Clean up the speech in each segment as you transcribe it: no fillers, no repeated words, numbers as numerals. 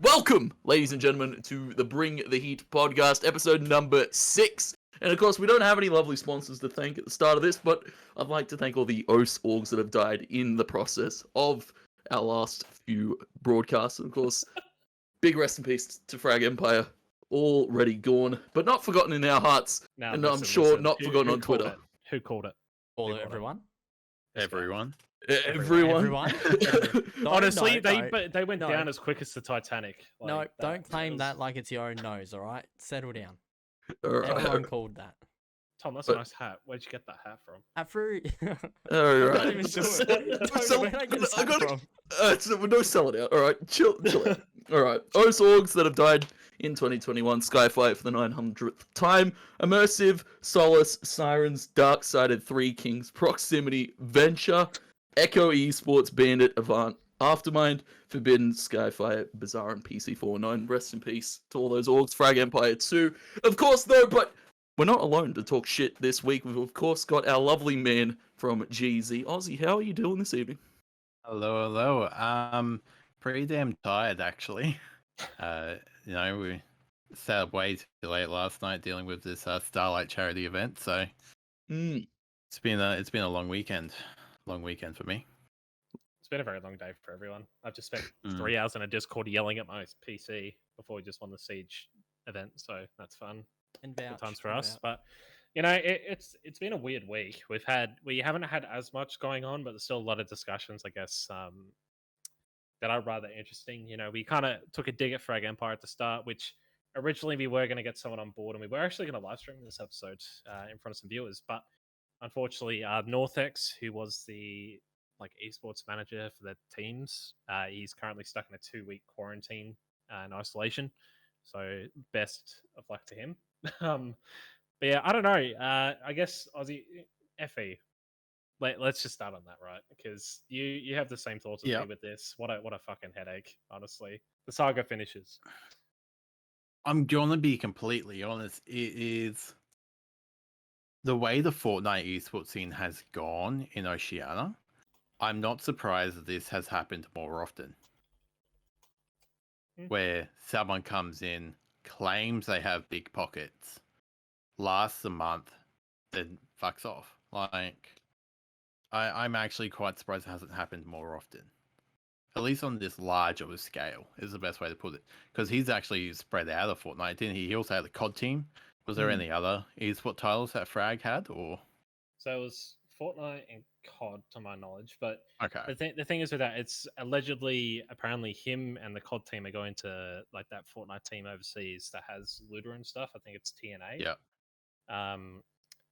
Welcome, ladies and gentlemen, to the Bring the Heat podcast, episode number 6. And of course, we don't have any lovely sponsors to thank at the start of this, but I'd like to thank all the OS orgs that have died in the process of our last few broadcasts. And of course, big rest in peace to Frag Empire, already gone, but not forgotten in our hearts. Now, and listen, I'm sure not forgotten on Twitter. Who called it? Everyone? Everyone. Honestly, they went down as quick as the Titanic. Like, no, don't claim that like it's your own nose, all right? Settle down. Right. Everyone called that. Tom, that's a nice hat. Where'd you get that hat from? Hat fruit. Alright. I'm not even sure. Where did I get this hat from? No selling out. Alright, chill out. Alright. OS orgs that have died in 2021. Skyfight for the 900th time. Immersive, Solace, Sirens, Dark-Sided, Three Kings, Proximity, Venture, Echo Esports, Bandit, Avant, Aftermind, Forbidden, Skyfire, Bizarre, and PC49. Rest in peace to all those orgs. Frag Empire 2. Of course, though, but we're not alone to talk shit this week. We've, of course, got our lovely man from GZ. Ozzie, how are you doing this evening? Hello. Pretty damn tired, actually. We sat up way too late last night dealing with this Starlight charity event, so it's been a long weekend. Long weekend for me. It's been a very long day for everyone. I've just spent 3 hours in a Discord yelling at my PC before we just won the Siege event, so that's fun. And good times for us. But it's been a weird week. We haven't had as much going on, but there's still a lot of discussions, I guess, that are rather interesting. We kind of took a dig at Frag Empire at the start, which originally we were going to get someone on board, and we were actually going to live stream this episode in front of some viewers, but unfortunately, Northex, who was the esports manager for the teams, he's currently stuck in a 2-week quarantine and isolation. So best of luck to him. But yeah, I don't know. I guess Ozzie, FE. Let's just start on that, right? Because you have the same thoughts as me with this. What a fucking headache, honestly. The saga finishes. I'm gonna be completely honest. It is the way the Fortnite esports scene has gone in Oceania. I'm not surprised that this has happened more often. Where someone comes in, claims they have big pockets, lasts a month, then fucks off. I'm actually quite surprised it hasn't happened more often. At least on this large of a scale is the best way to put it. Because he's actually spread out of Fortnite, didn't he? He also had the COD team. Was there any other esports titles that Frag had, or? So it was Fortnite and COD, to my knowledge. But okay. The thing is with that, it's apparently him and the COD team are going to that Fortnite team overseas that has looter and stuff. I think it's TNA. Yeah.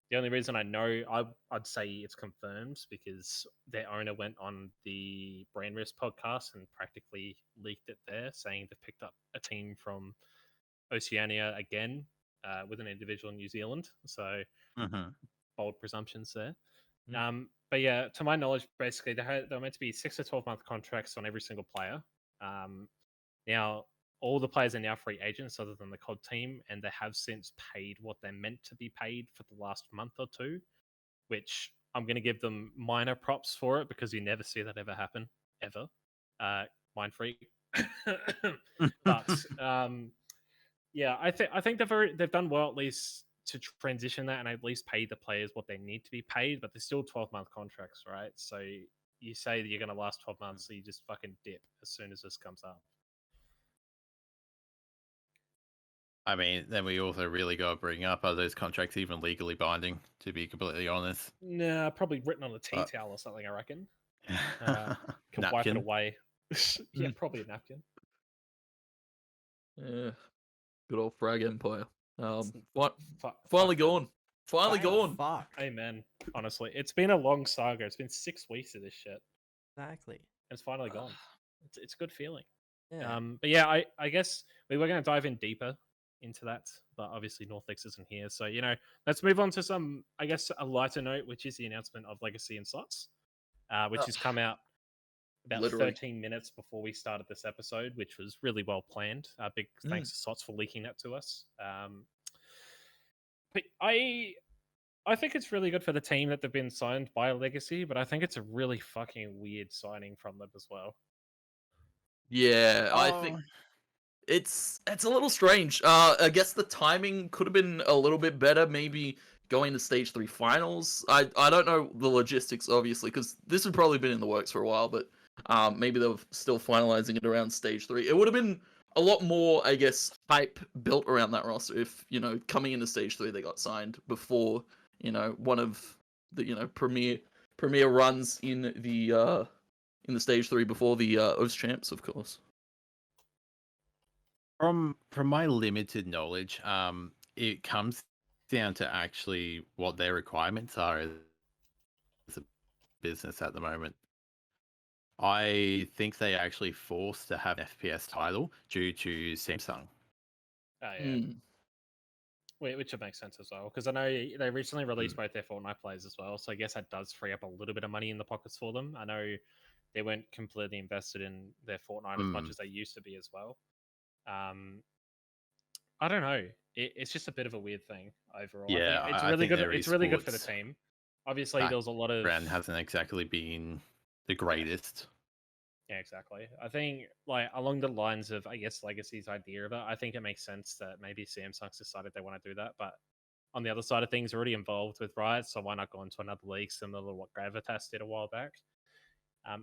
The only reason I know, I'd say it's confirmed because their owner went on the Brand Risk podcast and practically leaked it there, saying they picked up a team from Oceania again with an individual in New Zealand. So bold presumptions there. But yeah, to my knowledge, basically they're meant to be 6 to 12-month contracts on every single player. Now, all the players are now free agents other than the COD team, and they have since paid what they're meant to be paid for the last month or two, which I'm going to give them minor props for it because you never see that ever happen, ever. Mind freak. But yeah, I think they've done well at least to transition that and at least pay the players what they need to be paid, but they're still 12-month contracts, right? So you say that you're going to last 12 months, so you just fucking dip as soon as this comes up. I mean, then we also really got to bring up, are those contracts even legally binding, to be completely honest? Nah, probably written on a tea towel or something, I reckon. Can wipe it away. Yeah, probably a napkin. Yeah. Good old Frag Empire. Finally gone. Finally gone. Fuck. Amen. Honestly, it's been a long saga. It's been 6 weeks of this shit. Exactly. It's finally gone. It's a good feeling. Yeah. But yeah, I guess we were going to dive in deeper into that, but obviously Northex isn't here. So, let's move on to some, I guess, a lighter note, which is the announcement of Legacy and SOTZ, which has come out about 13 minutes before we started this episode, which was really well planned. Big thanks to SOTZ for leaking that to us. But I think it's really good for the team that they've been signed by Legacy, but I think it's a really fucking weird signing from them as well. Yeah, I think it's a little strange. I guess the timing could have been a little bit better. Maybe going to stage 3 finals. I don't know the logistics, obviously, because this had probably been in the works for a while. But maybe they were still finalizing it around stage 3. It would have been a lot more, I guess, hype built around that roster if coming into stage 3 they got signed before one of the premier runs in the stage 3 before the Oceania Champs, of course. From my limited knowledge, it comes down to actually what their requirements are as a business at the moment. I think they actually forced to have an FPS title due to Samsung. Oh, yeah. Which would make sense as well, because I know they recently released both their Fortnite players as well, so I guess that does free up a little bit of money in the pockets for them. I know they weren't completely invested in their Fortnite as much as they used to be as well. I don't know. It's just a bit of a weird thing overall. Yeah, I think it's I really think good. It's really good for the esports team. Obviously, there was a lot of brand hasn't exactly been the greatest. Yeah, exactly. I think like along the lines of I guess Legacy's idea of it, I think it makes sense that maybe Samsung's decided they want to do that. But on the other side of things, already involved with Riot, so why not go into another league similar to what Gravitas did a while back?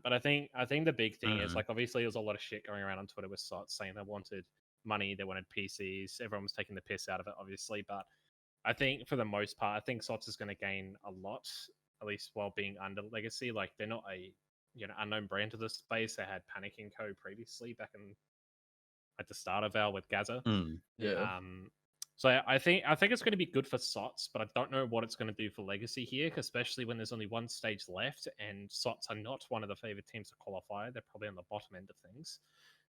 But I think the big thing is like obviously there was a lot of shit going around on Twitter with SOTZ saying they wanted money, they wanted PCs, everyone was taking the piss out of it, obviously. But I think for the most part, I think SOTZ is going to gain a lot, at least while being under Legacy. Like they're not a unknown brand to the space. They had Panic & Co previously back in at the start of with Gaza. Yeah. So I think it's going to be good for SOTZ, but I don't know what it's going to do for Legacy here, especially when there's only one stage left, and SOTZ are not one of the favorite teams to qualify. They're probably on the bottom end of things.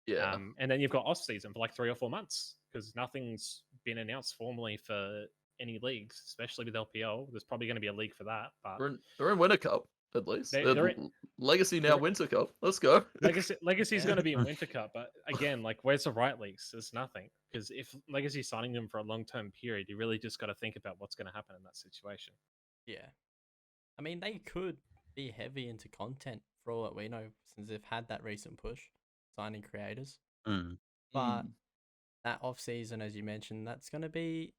Yeah. And then you've got off season for like 3 or 4 months because nothing's been announced formally for any leagues, especially with LPL. There's probably going to be a league for that, but they're in Winter Cup at least. They're in, Legacy now Winter Cup. Let's go. Legacy's going to be in Winter Cup, but again, like where's the Riot leagues? There's nothing, because if Legacy's signing them for a long-term period, you really just got to think about what's going to happen in that situation. Yeah, I mean they could be heavy into content for all that we know, since they've had that recent push signing creators. But that off season, as you mentioned, that's going to be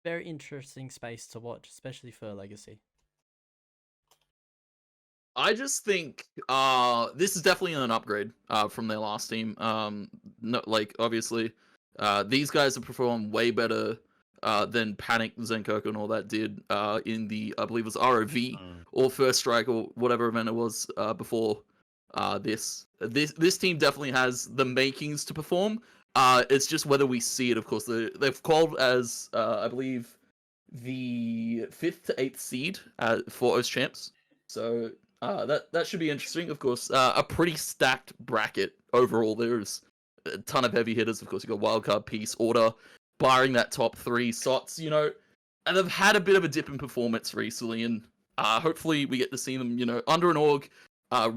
very interesting space to watch, especially for Legacy. I just think this is definitely an upgrade from their last team. No, like obviously, these guys have performed way better than Panic, Zenkoku, and all that did in the I believe it was ROV or First Strike or whatever event it was before this. This team definitely has the makings to perform. It's just whether we see it. Of course, they've called as I believe the 5th to 8th seed for Oceania Champs. So. That should be interesting. Of course, a pretty stacked bracket overall. There's a ton of heavy hitters. Of course, you got Wildcard, Peace, Order, barring that top 3 SOTZ. And they've had a bit of a dip in performance recently, and hopefully we get to see them, under an org,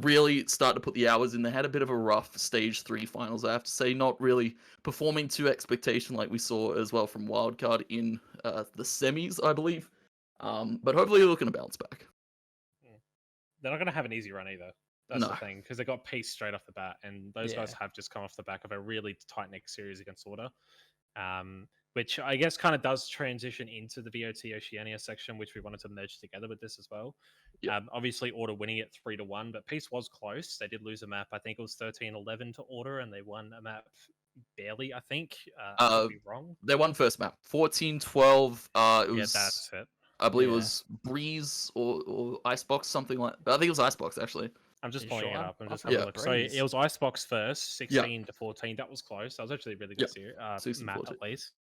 really start to put the hours in. They had a bit of a rough stage 3 finals, I have to say, not really performing to expectation like we saw as well from Wildcard in the semis, I believe. But hopefully they're looking to bounce back. They're not going to have an easy run either. That's the thing, because they got Peace straight off the bat, and those guys have just come off the back of a really tight-neck series against Order, which I guess kind of does transition into the VOT Oceania section, which we wanted to merge together with this as well. Obviously, Order winning it 3-1, but Peace was close. They did lose a map. I think it was 13-11 to Order, and they won a map barely, I think. I could be wrong. They won first map. 14-12. It was... Yeah, that's it. I believe it was Breeze or Icebox, something like that. I think it was Icebox, actually. I'm just pulling it up. I'm just having a look. So it was Icebox first, 16-14. That was close. That was actually a really good map, at least.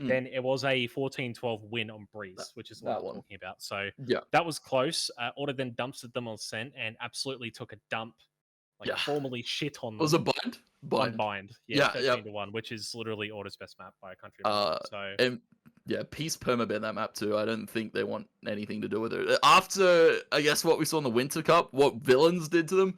Then it was a 14-12 win on Breeze, which is what I'm talking about. So that was close. Order then dumpstered them on Scent and absolutely took a dump, formally shit on them. Was it Bind? Bind. Yeah, 13-1, which is literally Order's best map by a country. And Peace permaban that map too. I don't think they want anything to do with it. After, I guess, what we saw in the Winter Cup, what Villains did to them,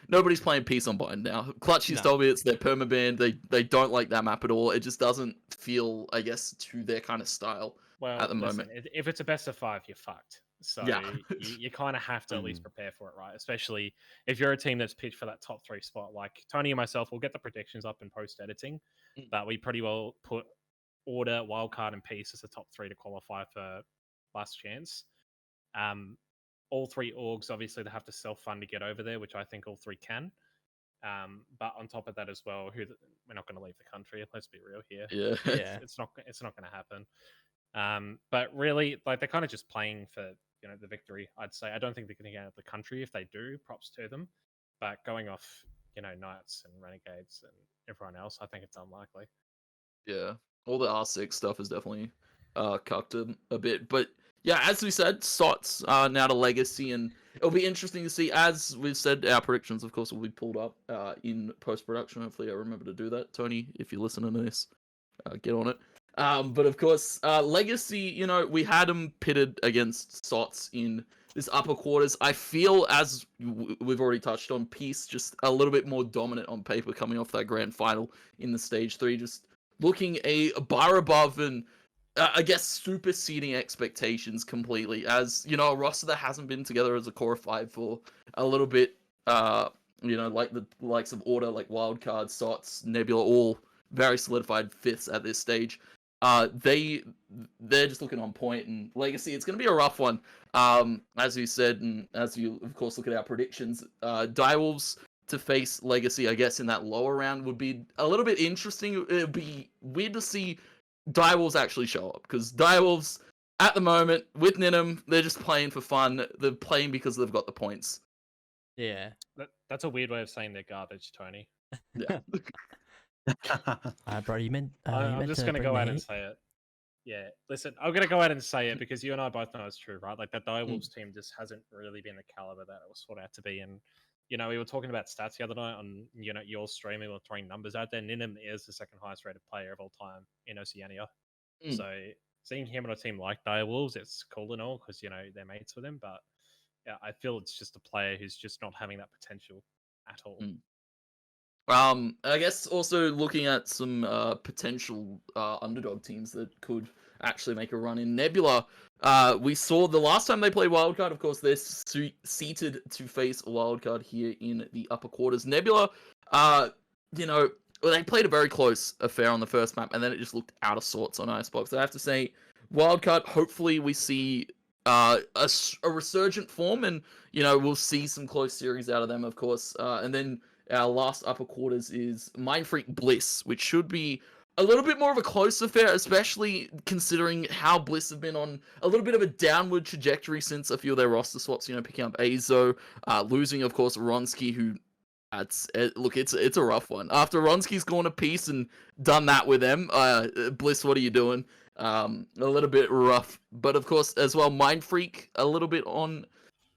nobody's playing Peace on Bind now. Clutchy's told me it's their permaban. They don't like that map at all. It just doesn't feel, I guess, to their kind of style. Well, at the listen, moment. if it's a best of 5, you're fucked. So Yeah. you kind of have to at least prepare for it, right? Especially if you're a team that's pitched for that top 3 spot. Like Tony and myself, we'll get the predictions up in post editing, but we pretty well put Order, Wildcard, and Peace as the top 3 to qualify for last chance. All 3 orgs, obviously, they have to self-fund to get over there, which I think all 3 can. But on top of that as well, we're not going to leave the country. Let's be real here. Yeah. It's not going to happen. But really, like they're kind of just playing for the victory. I'd say I don't think they're going to get out of the country. If they do, props to them. But going off, Knights and Renegades and everyone else, I think it's unlikely. Yeah, all the R6 stuff is definitely cucked a bit, but yeah, as we said, SOTZ now to Legacy, and it'll be interesting to see. As we've said, our predictions, of course, will be pulled up in post-production. Hopefully I remember to do that. Tony, if you're listening to this, get on it. But of course, Legacy, we had them pitted against SOTZ in this upper quarters. I feel, as we've already touched on, Peace just a little bit more dominant on paper coming off that grand final in the stage 3, just looking a bar above and I guess superseding expectations completely. As a roster that hasn't been together as a core of 5 for a little bit, like the likes of Order, like Wildcard, SOTZ, Nebula, all very solidified 5ths at this stage. They're just looking on point, and Legacy, it's going to be a rough one. As you said, and as you of course look at our predictions, Direwolves to face Legacy, I guess, in that lower round would be a little bit interesting. It'd be weird to see Direwolves actually show up, because Direwolves, at the moment, with Ninham, they're just playing for fun. They're playing because they've got the points. Yeah. That's a weird way of saying they're garbage, Tony. Yeah. Bro, you meant. I'm just going to go out and say it. Yeah, listen, I'm going to go out and say it because you and I both know it's true, right? Like that Direwolves team just hasn't really been the caliber that it was sought out to be. And, we were talking about stats the other night on, your stream. We were throwing numbers out there. Ninham is the second highest rated player of all time in Oceania. So seeing him on a team like Direwolves, it's cool and all because, they're mates with him. But yeah, I feel it's just a player who's just not having that potential at all. I guess also looking at some potential underdog teams that could actually make a run in Nebula. We saw the last time they played Wildcard, of course, they're seated to face Wildcard here in the upper quarters. Nebula, they played a very close affair on the first map, and then it just looked out of sorts on Icebox. I have to say, Wildcard, hopefully we see a resurgent form, and, we'll see some close series out of them, of course. And then our last upper quarters is Mindfreak Bliss, which should be a little bit more of a close affair, especially considering how Bliss have been on a little bit of a downward trajectory since a few of their roster swaps, picking up Azo, losing, of course, Ronsky, who, it's a rough one. After Ronsky's gone to Peace and done that with them, Bliss, what are you doing? A little bit rough. But, of course, as well, Mindfreak, a little bit on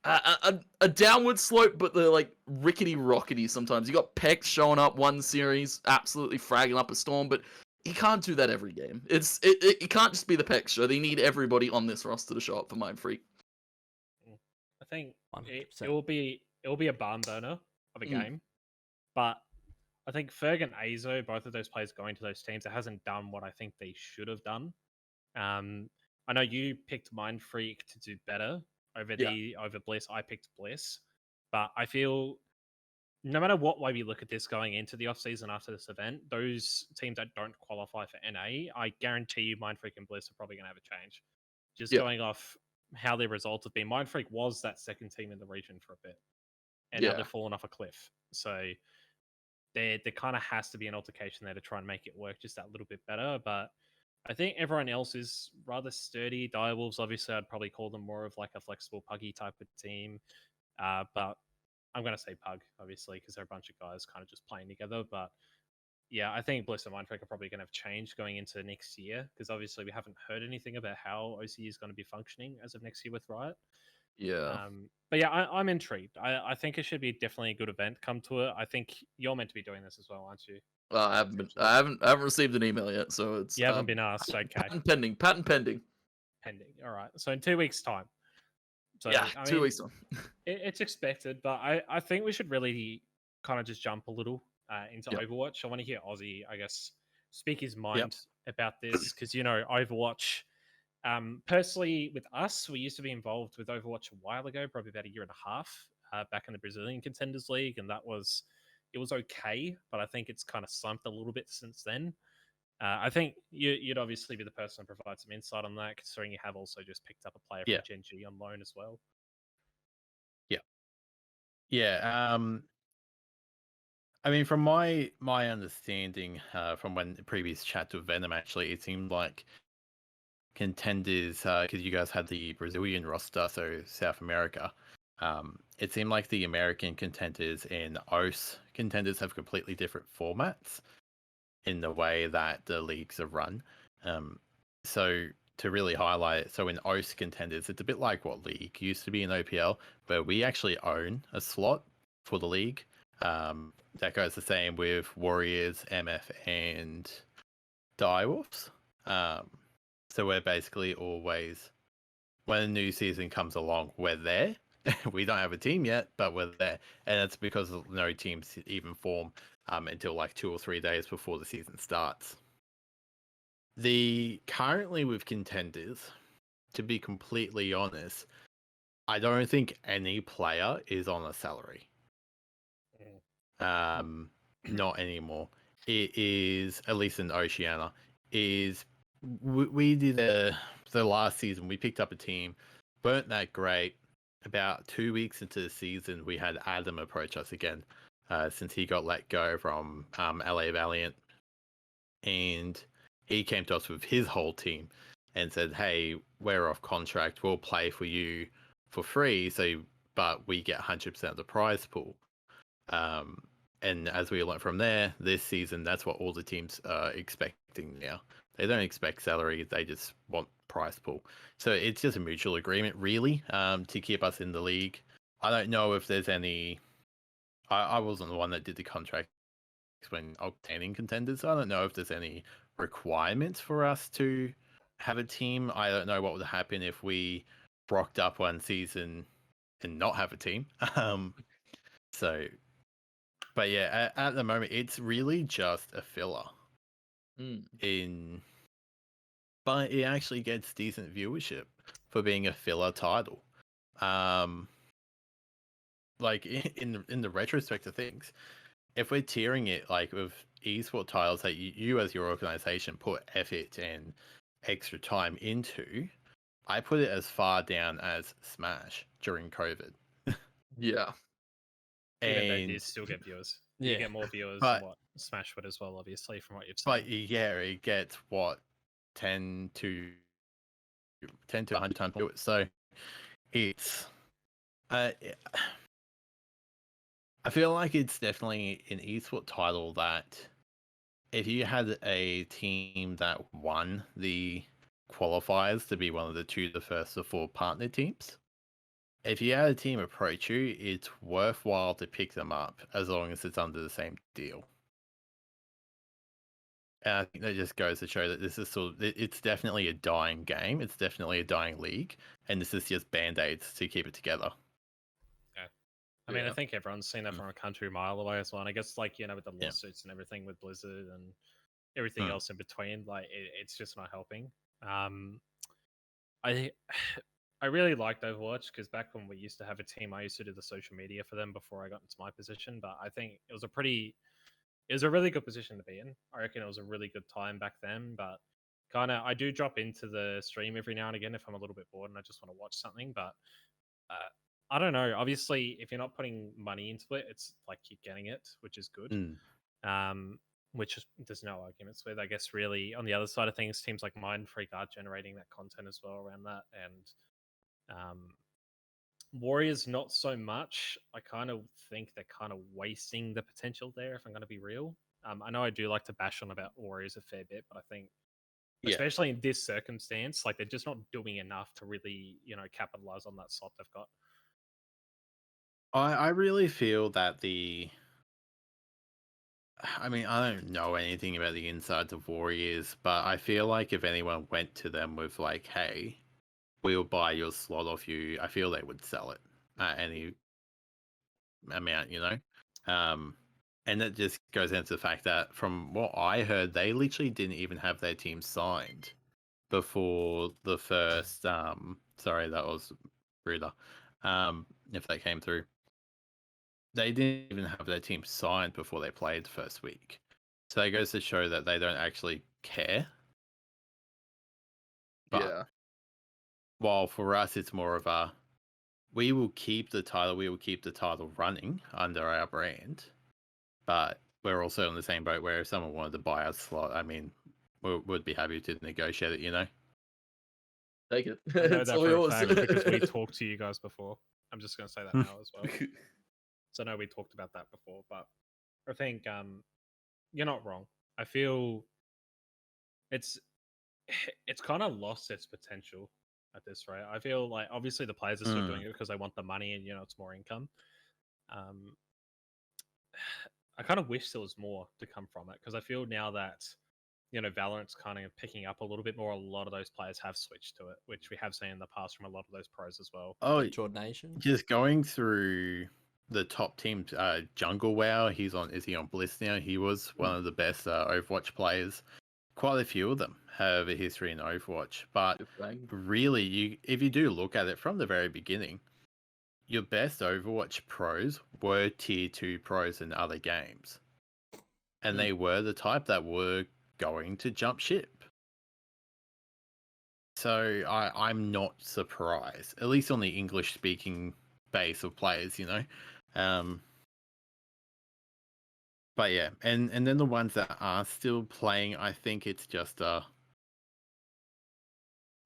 a downward slope, but they're like rickety-rockety sometimes. You got Pex showing up one series, absolutely fragging up a storm, but you can't do that every game. It can't just be the Pex show. They need everybody on this roster to show up for Mindfreak. I think it will be a barn burner of a game, but I think Ferg and Azo, both of those players going to those teams, it hasn't done what I think they should have done. I know you picked Mindfreak to do better over Bliss. I picked Bliss, but I feel no matter what way we look at this going into the off season after this event, those teams that don't qualify for NA, I guarantee you Mindfreak and Bliss are probably going to have a change. Just going off how their results have been. Mindfreak was that second team in the region for a bit, and now they've fallen off a cliff. So there kind of has to be an altercation there to try and make it work just that little bit better. But I think everyone else is rather sturdy. Direwolves, obviously, I'd probably call them more of like a flexible puggy type of team. But I'm going to say pug, obviously, because they're a bunch of guys kind of just playing together. But yeah, I think Bliss and Mindfreak are probably going to have change going into next year, because obviously we haven't heard anything about how OC is going to be functioning as of next year with Riot. Yeah. But yeah, I'm intrigued. I think it should be definitely a good event. Come to it. I think you're meant to be doing this as well, aren't you? I haven't received an email yet, so it's you haven't been asked. Okay, patent pending. All right, so in 2 weeks' time. So yeah, 2 weeks time. It's expected, but I think we should really kind of just jump a little into Overwatch. I want to hear Ozzie, I guess, speak his mind about this, because Overwatch Personally, with us, we used to be involved with Overwatch a while ago, probably about a year and a half, back in the Brazilian Contenders League, and it was okay, but I think it's kind of slumped a little bit since then. I think you'd obviously be the person to provide some insight on that, considering you have also just picked up a player from Gen G on loan as well. Yeah. I mean, from my understanding, from when the previous chat with Venom, actually, it seemed like Contenders, because you guys had the Brazilian roster, so South America. It seemed like the American Contenders and OS Contenders have completely different formats in the way that the leagues are run. So to really highlight it, so in OS Contenders, it's a bit like what League used to be in OPL, where we actually own a slot for the league. That goes the same with Warriors, MF, and Direwolves. So we're basically always, when a new season comes along, we're there. We don't have a team yet, but we're there. And it's because no teams even form until like 2 or 3 days before the season starts. Currently with Contenders, to be completely honest, I don't think any player is on a salary. Not anymore. It is, at least in Oceania, we did the last season, we picked up a team, weren't that great. About 2 weeks into the season, we had Adam approach us again, since he got let go from LA Valiant. And he came to us with his whole team and said, hey, we're off contract, we'll play for you for free, but we get 100% of the prize pool. And as we learned from there, this season, that's what all the teams are expecting now. They don't expect salary, they just want prize pool. So it's just a mutual agreement, really, to keep us in the league. I don't know if there's any... I wasn't the one that did the contract when obtaining Contenders. I don't know if there's any requirements for us to have a team. I don't know what would happen if we rocked up one season and not have a team. But yeah, at the moment, it's really just a filler. But it actually gets decent viewership for being a filler title. Like in the retrospect of things, if we're tiering it like with esports titles that you as your organization put effort and extra time into, I put it as far down as Smash during COVID. Yeah. Even though you still get viewers. You get more viewers than what Smash would as well, obviously, from what you've said. But yeah, it gets what 10 to 100 times more. So it's I feel like it's definitely an esports title that if you had a team that won the qualifiers to be one of the first or 4 partner teams, if you had a team approach you, it's worthwhile to pick them up as long as it's under the same deal. And I think that just goes to show that this is it's definitely a dying game. It's definitely a dying league. And this is just band-aids to keep it together. Yeah. I mean, I think everyone's seen that from a country mile away as well. And I guess, like, with the lawsuits and everything with Blizzard and everything else in between, like, it's just not helping. I really liked Overwatch because back when we used to have a team, I used to do the social media for them before I got into my position. But I think it was a really good position to be in. I reckon it was a really good time back then. But I do drop into the stream every now and again if I'm a little bit bored and I just want to watch something. But I don't know. Obviously, if you're not putting money into it, it's like you're getting it, which is good. Which there's no arguments with. I guess really on the other side of things, teams like Mind Freak are generating that content as well around that, and Warriors not so much. I kind of think they're kind of wasting the potential there. If I'm going to be real, I know I do like to bash on about Warriors a fair bit, but I think especially in this circumstance, like they're just not doing enough to really capitalize on that slot they've got. I really feel that I mean, I don't know anything about the insides of Warriors, but I feel like if anyone went to them with like, hey, we'll buy your slot off you, I feel they would sell it at any amount, and that just goes into the fact that from what I heard, they literally didn't even have their team signed before the first. Sorry, that was ruder. If they came through, they didn't even have their team signed before they played the first week. So that goes to show that they don't actually care. But Yeah. while for us, it's more of a, we will keep the title running under our brand, but we're also on the same boat where if someone wanted to buy our slot, I mean, we'd be happy to negotiate it, you know? Take it. I know It's that all for a yours. fact because we talked to you guys before. I'm just going to say that now as well. So I know we talked about that before, but I think you're not wrong. I feel it's kind of lost its potential at this rate. I feel like obviously the players are still doing it because they want the money and it's more income. I kind of wish there was more to come from it because I feel now that Valorant's kind of picking up a little bit more. A lot of those players have switched to it, which we have seen in the past from a lot of those pros as well. Oh, Jordan Nation. Just going through the top teams, Jungle Wow, is he on Bliss now? He was one of the best Overwatch players. Quite a few of them have a history in Overwatch, but really, if you do look at it from the very beginning, your best Overwatch pros were tier 2 pros in other games. And they were the type that were going to jump ship. So I'm not surprised, at least on the English speaking base of players, But yeah, and then the ones that are still playing, I think it's just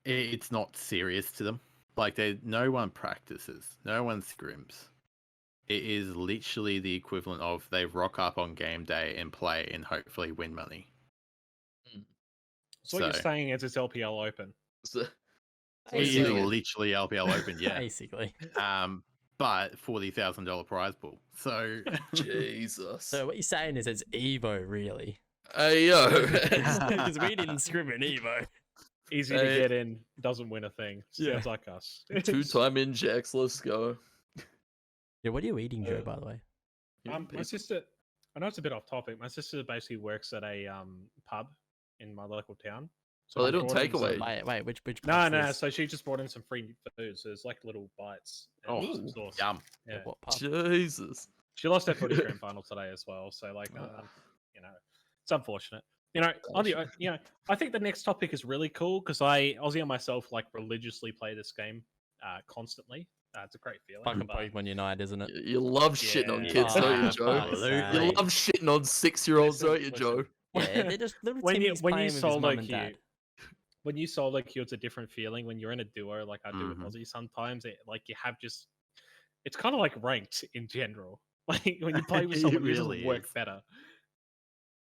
it's not serious to them. Like no one practices, no one scrims. It is literally the equivalent of they rock up on game day and play and hopefully win money. So what you're saying is it's LPL Open. It is literally LPL Open, yeah. Basically. But $40,000 prize pool. So Jesus. So what you're saying is it's Evo, really? Hey yo. Because we didn't scrim in Evo. Easy to get in, doesn't win a thing. Sounds like us. 2-time injects, let's go. Yeah, what are you eating, Joe, by the way? My sister, I know it's a bit off topic. My sister basically works at a pub in my local town. So they don't takeaway. Wait, which No. So she just brought in some free food. So it's like little bites. Oh, sauce. yum! Yeah. What pub? Jesus. She lost her footy grand final today as well. So like, it's unfortunate. I think the next topic is really cool because Ozzie and myself like religiously play this game constantly. It's a great feeling. Fucking Pokemon Unite, isn't it? You love shitting on kids, don't you, Joe? You love shitting on 6-year-olds, don't you, Joe? Yeah, they're just little when Timmy's playing you with his solo mum and queue, dad. when you solo queue, it's a different feeling. When you're in a duo, like I do with Ozzie, sometimes you have just. It's kind of like ranked in general. Like when you play with someone, it really work better.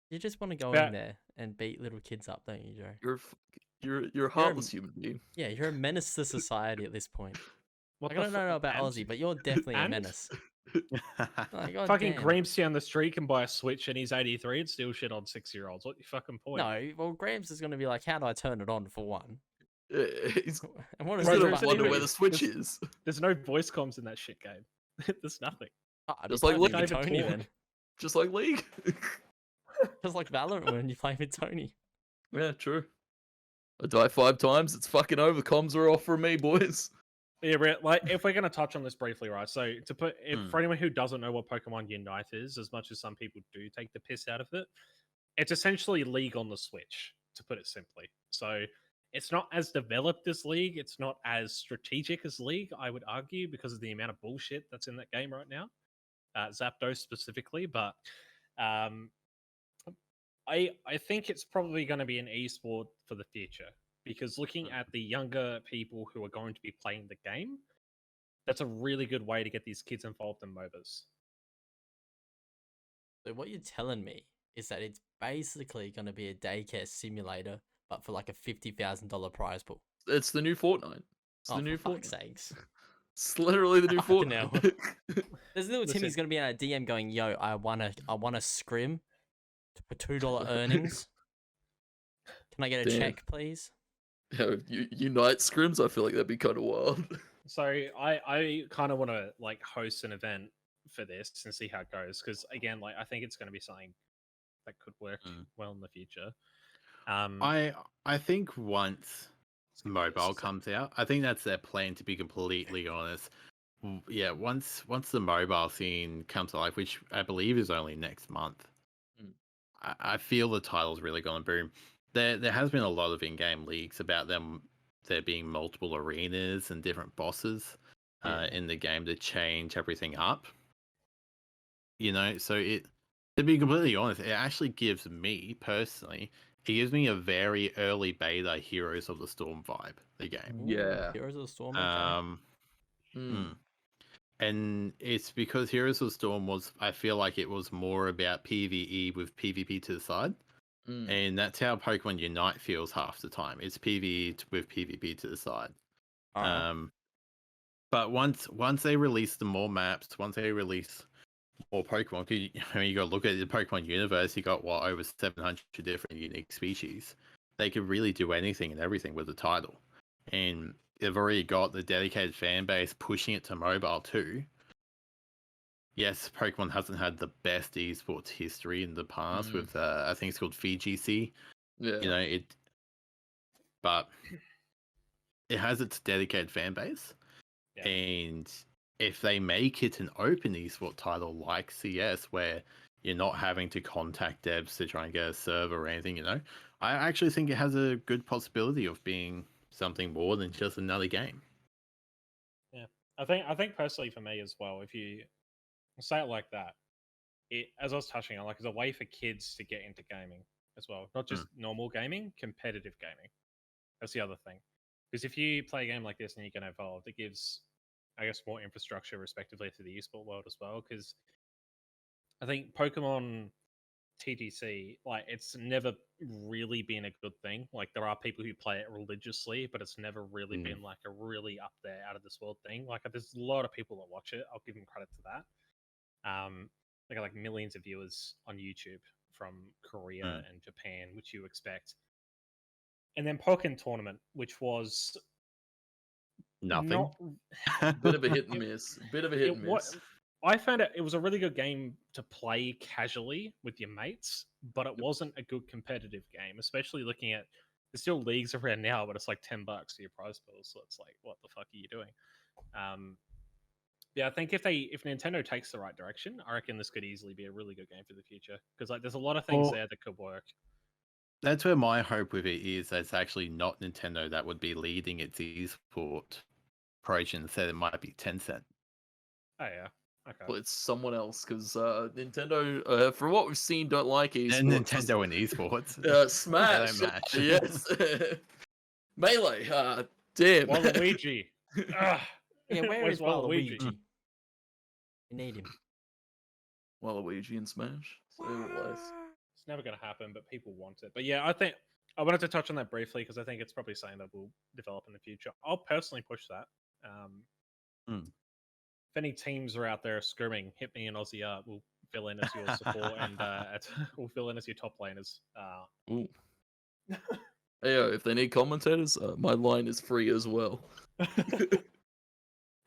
You just want to go in there and beat little kids up, don't you, Joe? You're a heartless human being. Yeah, you're a menace to society at this point. I don't know about Ozzie, but you're definitely a menace. Like, fucking Gramps down the street can buy a Switch and he's 83 and still shit on 6-year-olds. What the fucking point? No, well, Gramps is going to be like, how do I turn it on for one? He's going to wonder where the Switch is. There's no voice comms in that shit game. There's nothing. Just like League. Tony, then. Just like League. Just like Valorant when you play with Tony. Yeah, true. I die 5 times, it's fucking over. Comms are off for me, boys. Yeah, like if we're gonna touch on this briefly, right? So for anyone who doesn't know what Pokemon Unite is, as much as some people do take the piss out of it, it's essentially League on the Switch, to put it simply. So it's not as developed as League, it's not as strategic as League, I would argue, because of the amount of bullshit that's in that game right now. Zapdos specifically, but I think it's probably going to be an esport for the future. Because looking at the younger people who are going to be playing the game, that's a really good way to get these kids involved in MOBAs. So what you're telling me is that it's basically going to be a daycare simulator, but for like a $50,000 prize pool. It's the new Fortnite. It's the new for fuck's Fortnite. sakes. It's literally the new Fortnite. There's little Timmy's going to be in a DM going, yo, I wanna scrim for $2 earnings. Can I get a check, please? Yeah, Unite scrims, I feel like that'd be kind of wild. So I kind of want to like host an event for this and see how it goes. Because again, like I think it's going to be something that could work well in the future. I think once Let's give it mobile a sec. comes out, I think that's their plan. To be completely honest, yeah. Once the mobile scene comes to life, which I believe is only next month, I feel the title's really going to boom. There has been a lot of in-game leaks about there being multiple arenas and different bosses in the game to change everything up. So to be completely honest, it actually gives me personally, it gives me a very early beta Heroes of the Storm vibe. The game, Yeah. Heroes of the Storm. Okay. And it's because Heroes of the Storm I feel like it was more about PvE with PvP to the side. And that's how Pokemon Unite feels half the time. It's PvE with PvP to the side. But once they release the more maps, once they release more Pokemon, when you go look at the Pokemon universe, you got over 700 different unique species. They could really do anything and everything with the title. And they've already got the dedicated fan base pushing it to mobile too. Yes, Pokemon hasn't had the best esports history in the past with I think it's called VGC. Yeah. But it has its dedicated fan base. Yeah. And if they make it an open esport title like CS, where you're not having to contact devs to try and get a server or anything, I actually think it has a good possibility of being something more than just another game. Yeah, I think personally for me as well, if you say it like that, it, as I was touching on, like, is a way for kids to get into gaming as well, not just normal gaming, competitive gaming. That's the other thing, because if you play a game like this and you get involved, it gives, I guess, more infrastructure respectively to the esport world as well. Because I think Pokemon TTC, like, it's never really been a good thing. Like, there are people who play it religiously, but it's never really been like a really up there, out of this world thing. Like, there's a lot of people that watch it. I'll give them credit to that. They got like millions of viewers on YouTube from Korea and Japan, which you expect. And then Pokken Tournament, which was nothing. Bit of a hit and miss. I found it was a really good game to play casually with your mates, but it wasn't a good competitive game, especially looking at there's still leagues around now, but it's like $10 for your prize pool. So it's like, what the fuck are you doing? Yeah, I think if Nintendo takes the right direction, I reckon this could easily be a really good game for the future. Because like, there's a lot of things there that could work. That's where my hope with it is. That it's actually not Nintendo that would be leading its esport approach, and instead it might be Tencent. Oh yeah, okay. Well, it's someone else because Nintendo, from what we've seen, don't like esports. And Nintendo and esports. Smash, yes. Melee, damn. Waluigi. Yeah, where is Waluigi? You need him. Waluigi in Smash. It's never going to happen, but people want it. But yeah, I think I wanted to touch on that briefly because I think it's probably something that will develop in the future. I'll personally push that. If any teams are out there screaming, hit me and Ozzie up, we'll fill in as your support and we'll fill in as your top laners. Hey, if they need commentators, my line is free as well.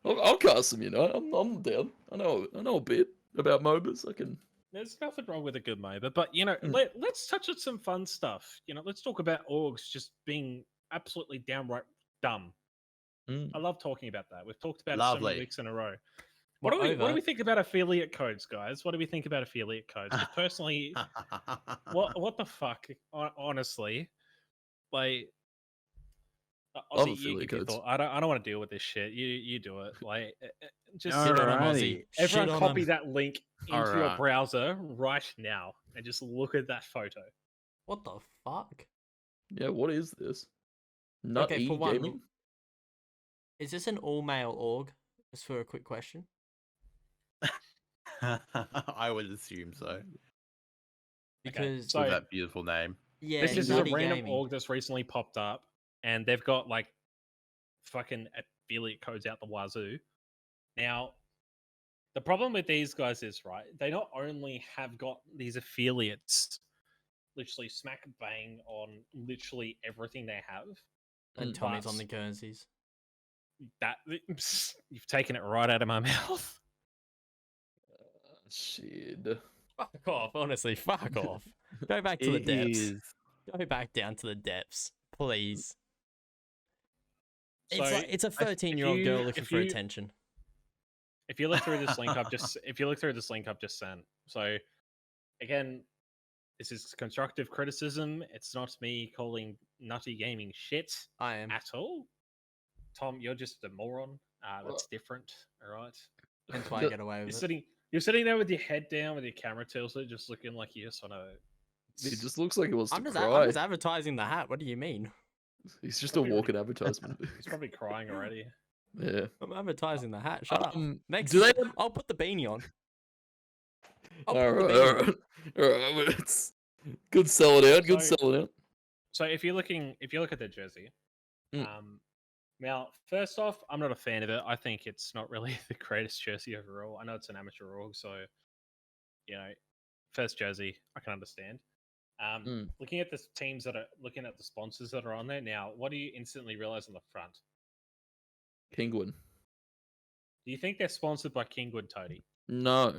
I'll cast them, I'm down. I know a bit about MOBAs. There's nothing wrong with a good MOBA, but let's touch on some fun stuff. Let's talk about orgs just being absolutely downright dumb. I love talking about that. We've talked about it so many weeks in a row. What do we think about affiliate codes, guys? What do we think about affiliate codes? Personally, what the fuck? Honestly, like, Ozzie, you give your thought. I don't want to deal with this shit. You do it. Like, just sit on Ozzie. Everyone copy that link into your browser right now and just look at that photo. What the fuck? Yeah, what is this? Not okay, for gaming? one, is this an all-male org? Just for a quick question. I would assume so. Because with that beautiful name. Yeah, this is a random org that's recently popped up. And they've got like fucking affiliate codes out the wazoo. Now, the problem with these guys is, right, they not only have got these affiliates literally smack bang on literally everything they have. And Tommy's on the Guernseys. You've taken it right out of my mouth. Shit. Fuck off, honestly, fuck off. Go back to the depths. Go back down to the depths, please. So, It's a 13-year-old girl looking for attention. If you look through this link I've just sent. So again, this is constructive criticism. It's not me calling Nutty Gaming shit. I am at all. Tom, you're just a moron. That's different. All right. That's why I get away with it. You're sitting there with your head down, with your camera tilted, just looking like you just want to. He just looks like he wants to cry. I'm just advertising the hat. What do you mean? He's just a walking advertisement. He's probably crying already. Yeah. I'm advertising the hat. Shut up. Next, I'll put the beanie on. All right. It's good selling out. Good selling out. So if you look at the jersey, now first off, I'm not a fan of it. I think it's not really the greatest jersey overall. I know it's an amateur org, so first jersey I can understand. Looking at the teams looking at the sponsors that are on there now, what do you instantly realize on the front? Kingwood. Do you think they're sponsored by Kingwood, Toady? No.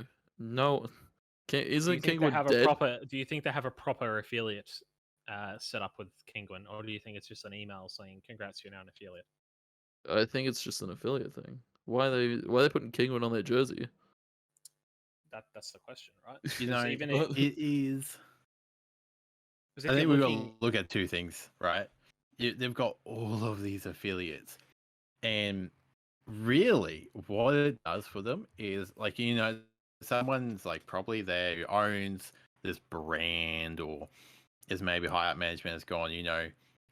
Isn't Kingwood dead? Do you think they have a proper affiliate set up with Kingwood, or do you think it's just an email saying "Congrats, you're now an affiliate"? I think it's just an affiliate thing. Why are they putting Kingwood on their jersey? That's the question, right? It is. I think we've got to look at two things, right? They've got all of these affiliates, and really, what it does for them is someone's probably there who owns this brand or is maybe high up management has gone,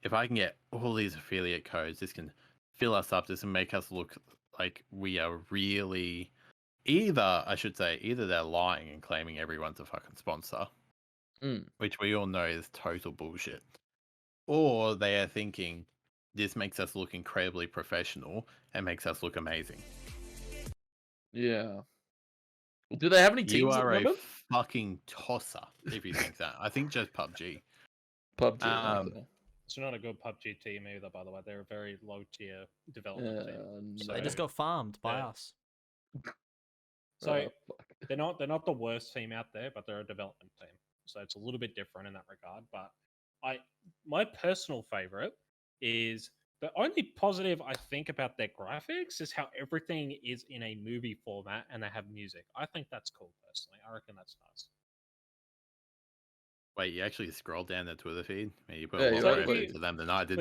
if I can get all these affiliate codes, this can fill us up, this can make us look like we are really either they're lying and claiming everyone's a fucking sponsor, which we all know is total bullshit, or they are thinking this makes us look incredibly professional and makes us look amazing. Yeah. Do they have any teams? You are a fucking tosser if you think that. I think just PUBG. It's not a good PUBG team either, by the way. They're a very low tier development team. So they just got farmed by us. So they're not the worst team out there, but they're a development team. So it's a little bit different in that regard. But my personal favorite is the only positive I think about their graphics is how everything is in a movie format and they have music. I think that's cool personally. I reckon that's nice. Wait, you actually scrolled down the Twitter feed? You put a lot more effort into them than I did.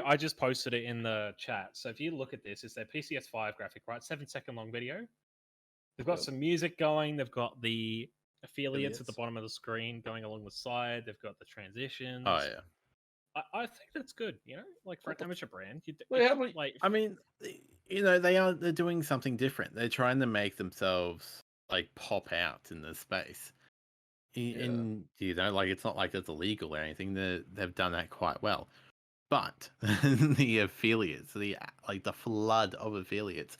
I just posted it in the chat. So if you look at this, it's their PCS5 graphic, right? 7-second long video. They've got some music going. They've got the affiliates at the bottom of the screen going along the side. They've got the transitions. Oh yeah. I think that's good, for an amateur brand. They're doing something different. They're trying to make themselves pop out in this space. And it's not like it's illegal or anything. They've done that quite well. But the affiliates, the flood of affiliates,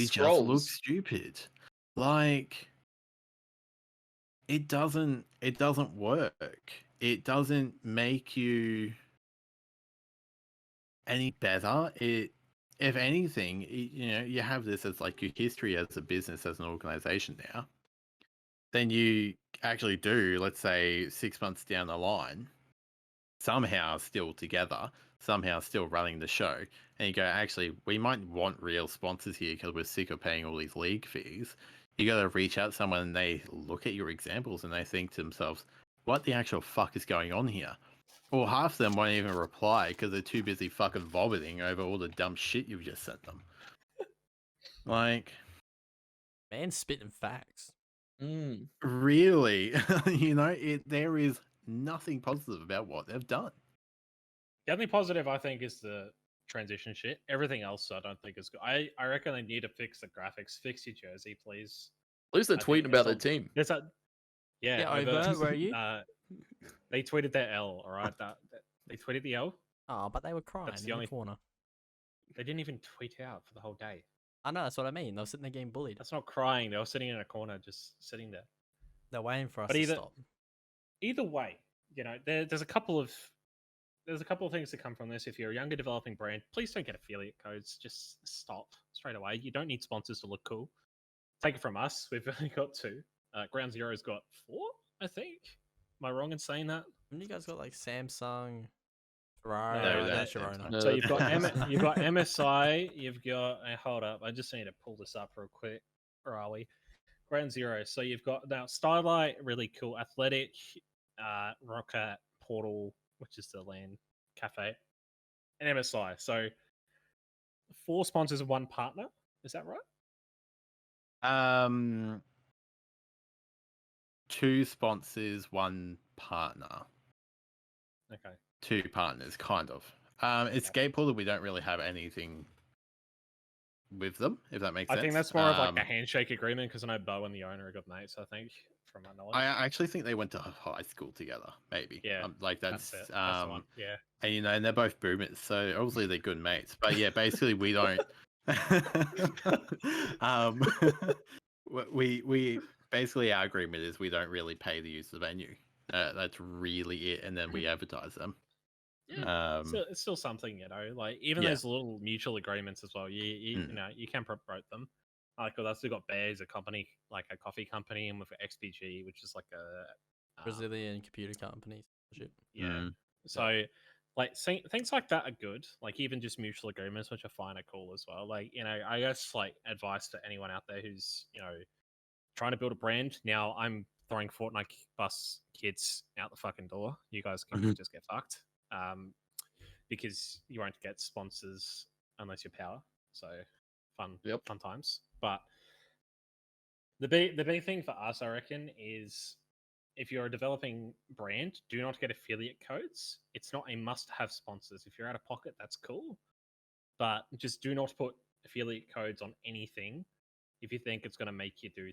just look stupid. It doesn't work. It doesn't make you any better. If anything, you have this as your history as a business, as an organization now. Then you actually do, let's say 6 months down the line, somehow still together, somehow still running the show, and you go, actually, we might want real sponsors here because we're sick of paying all these league fees. You got to reach out to someone and they look at your examples and they think to themselves, what the actual fuck is going on here? Or half of them won't even reply because they're too busy fucking vomiting over all the dumb shit you've just sent them. Man spitting facts. Really? There is nothing positive about what they've done. The only positive I think is the transition shit. Everything else I don't think is good. I reckon they need to fix the graphics. Fix your jersey, please. At least they're tweeting about their team. Over, where are you? They tweeted their L, alright? They tweeted the L. Oh, but they were crying in the corner. They didn't even tweet out for the whole day. I know, that's what I mean. They were sitting there getting bullied. That's not crying. They were sitting in a corner, just sitting there. They're waiting for us to stop. Either way, there's a couple of things that come from this. If you're a younger developing brand, please don't get affiliate codes. Just stop straight away. You don't need sponsors to look cool. Take it from us. We've only got 2. Ground Zero's got 4, I think. Am I wrong in saying that? Haven't you guys got like Samsung, Ferrari, No, and that's Sharona? Samsung. No. So you've got you've got MSI, you've got hold up, I just need to pull this up real quick. Where are we? Ground Zero. So you've got now Starlight, really cool, Athletic, Rocket, Portal, which is the LAN cafe, and MSI. So 4 sponsors and 1 partner. Is that right? 2 sponsors, 1 partner. Okay. 2 partners, kind of. It's Skateboarder. We don't really have anything with them, if that makes sense. I think that's more of like a handshake agreement because I know Bo and the owner are good mates. I think, from my knowledge. I actually think they went to high school together. Maybe. Yeah, like that's that's it. That's the one. Yeah. and and they're both boomers, so obviously they're good mates. But yeah, basically we don't. We basically our agreement is we don't really pay the use of the venue. That's really it, and then we advertise them. Yeah, it's still something, like even those little mutual agreements as well. You know, you can promote them. Like, well, that's got Bears, a company, like a coffee company, and we've got XPG, which is like a Brazilian computer companies. Yeah. So, like, things like that are good. Like, even just mutual agreements, which I find are cool as well. Like, I guess, like, advice to anyone out there who's, trying to build a brand. Now, I'm throwing Fortnite bus kids out the fucking door. You guys can just get fucked. Because you won't get sponsors unless you're power. So, fun times. But the big thing for us, I reckon, is if you're a developing brand, do not get affiliate codes. It's not a must-have sponsors. If you're out of pocket, that's cool. But just do not put affiliate codes on anything if you think it's going to make you do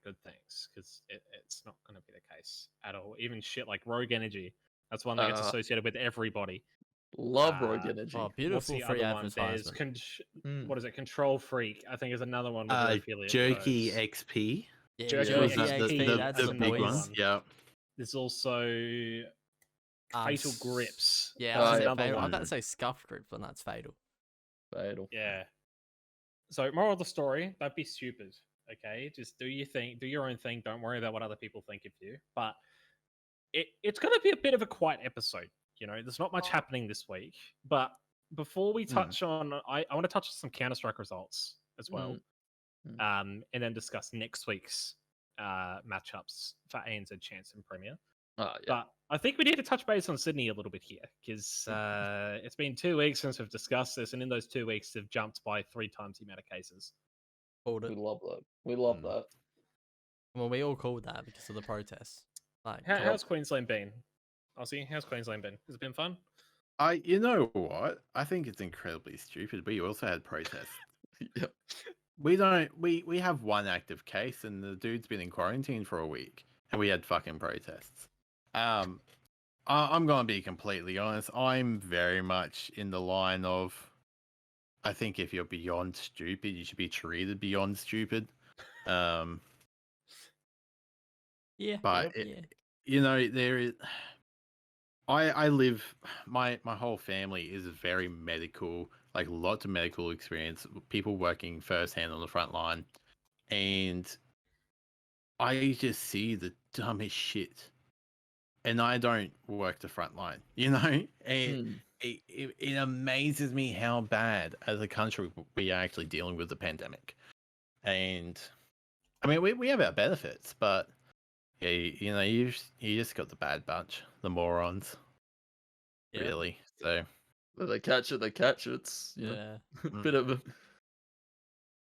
good things, because it's not going to be the case at all. Even shit like Rogue Energy, that's one that gets associated with everybody. Love Rogue Energy. Oh, beautiful free advertisement. What is it? Control Freak, I think, is another one with an affiliate. Jerky codes. XP. Yeah, Jerky XP, that's the big one. Yeah. There's also Fatal Grips. Yeah, that's I'm another one. about to say Scuff Grip, but that's Fatal. Yeah. So, moral of the story: don't be stupid. Okay, just do your thing, do your own thing. Don't worry about what other people think of you. But it's going to be a bit of a quiet episode. There's not much happening this week. But before we touch on, I want to touch on some Counter-Strike results as well, and then discuss next week's matchups for ANZ Champs and Premier. But I think we need to touch base on Sydney a little bit here, because it's been 2 weeks since we've discussed this, and in those 2 weeks, they've jumped by 3 times the amount of cases. We love that. We love that. Well, we all called that because of the protests. Like, how's Queensland been? Ozzie, how's Queensland been? Has it been fun? You know what? I think it's incredibly stupid. We also had protests. Yep. We have 1 active case, and the dude's been in quarantine for a week, and we had fucking protests. I'm gonna be completely honest. I'm very much in the line of, I think if you're beyond stupid, you should be treated beyond stupid. Yeah. But there is. I live. My whole family is very medical, like lots of medical experience. People working firsthand on the front line, and I just see the dumbest shit. And I don't work the front line, and it amazes me how bad as a country we are actually dealing with the pandemic. And I mean, we have our benefits, but yeah, you just got the bad bunch, the morons, really. So they catch it. It's bit of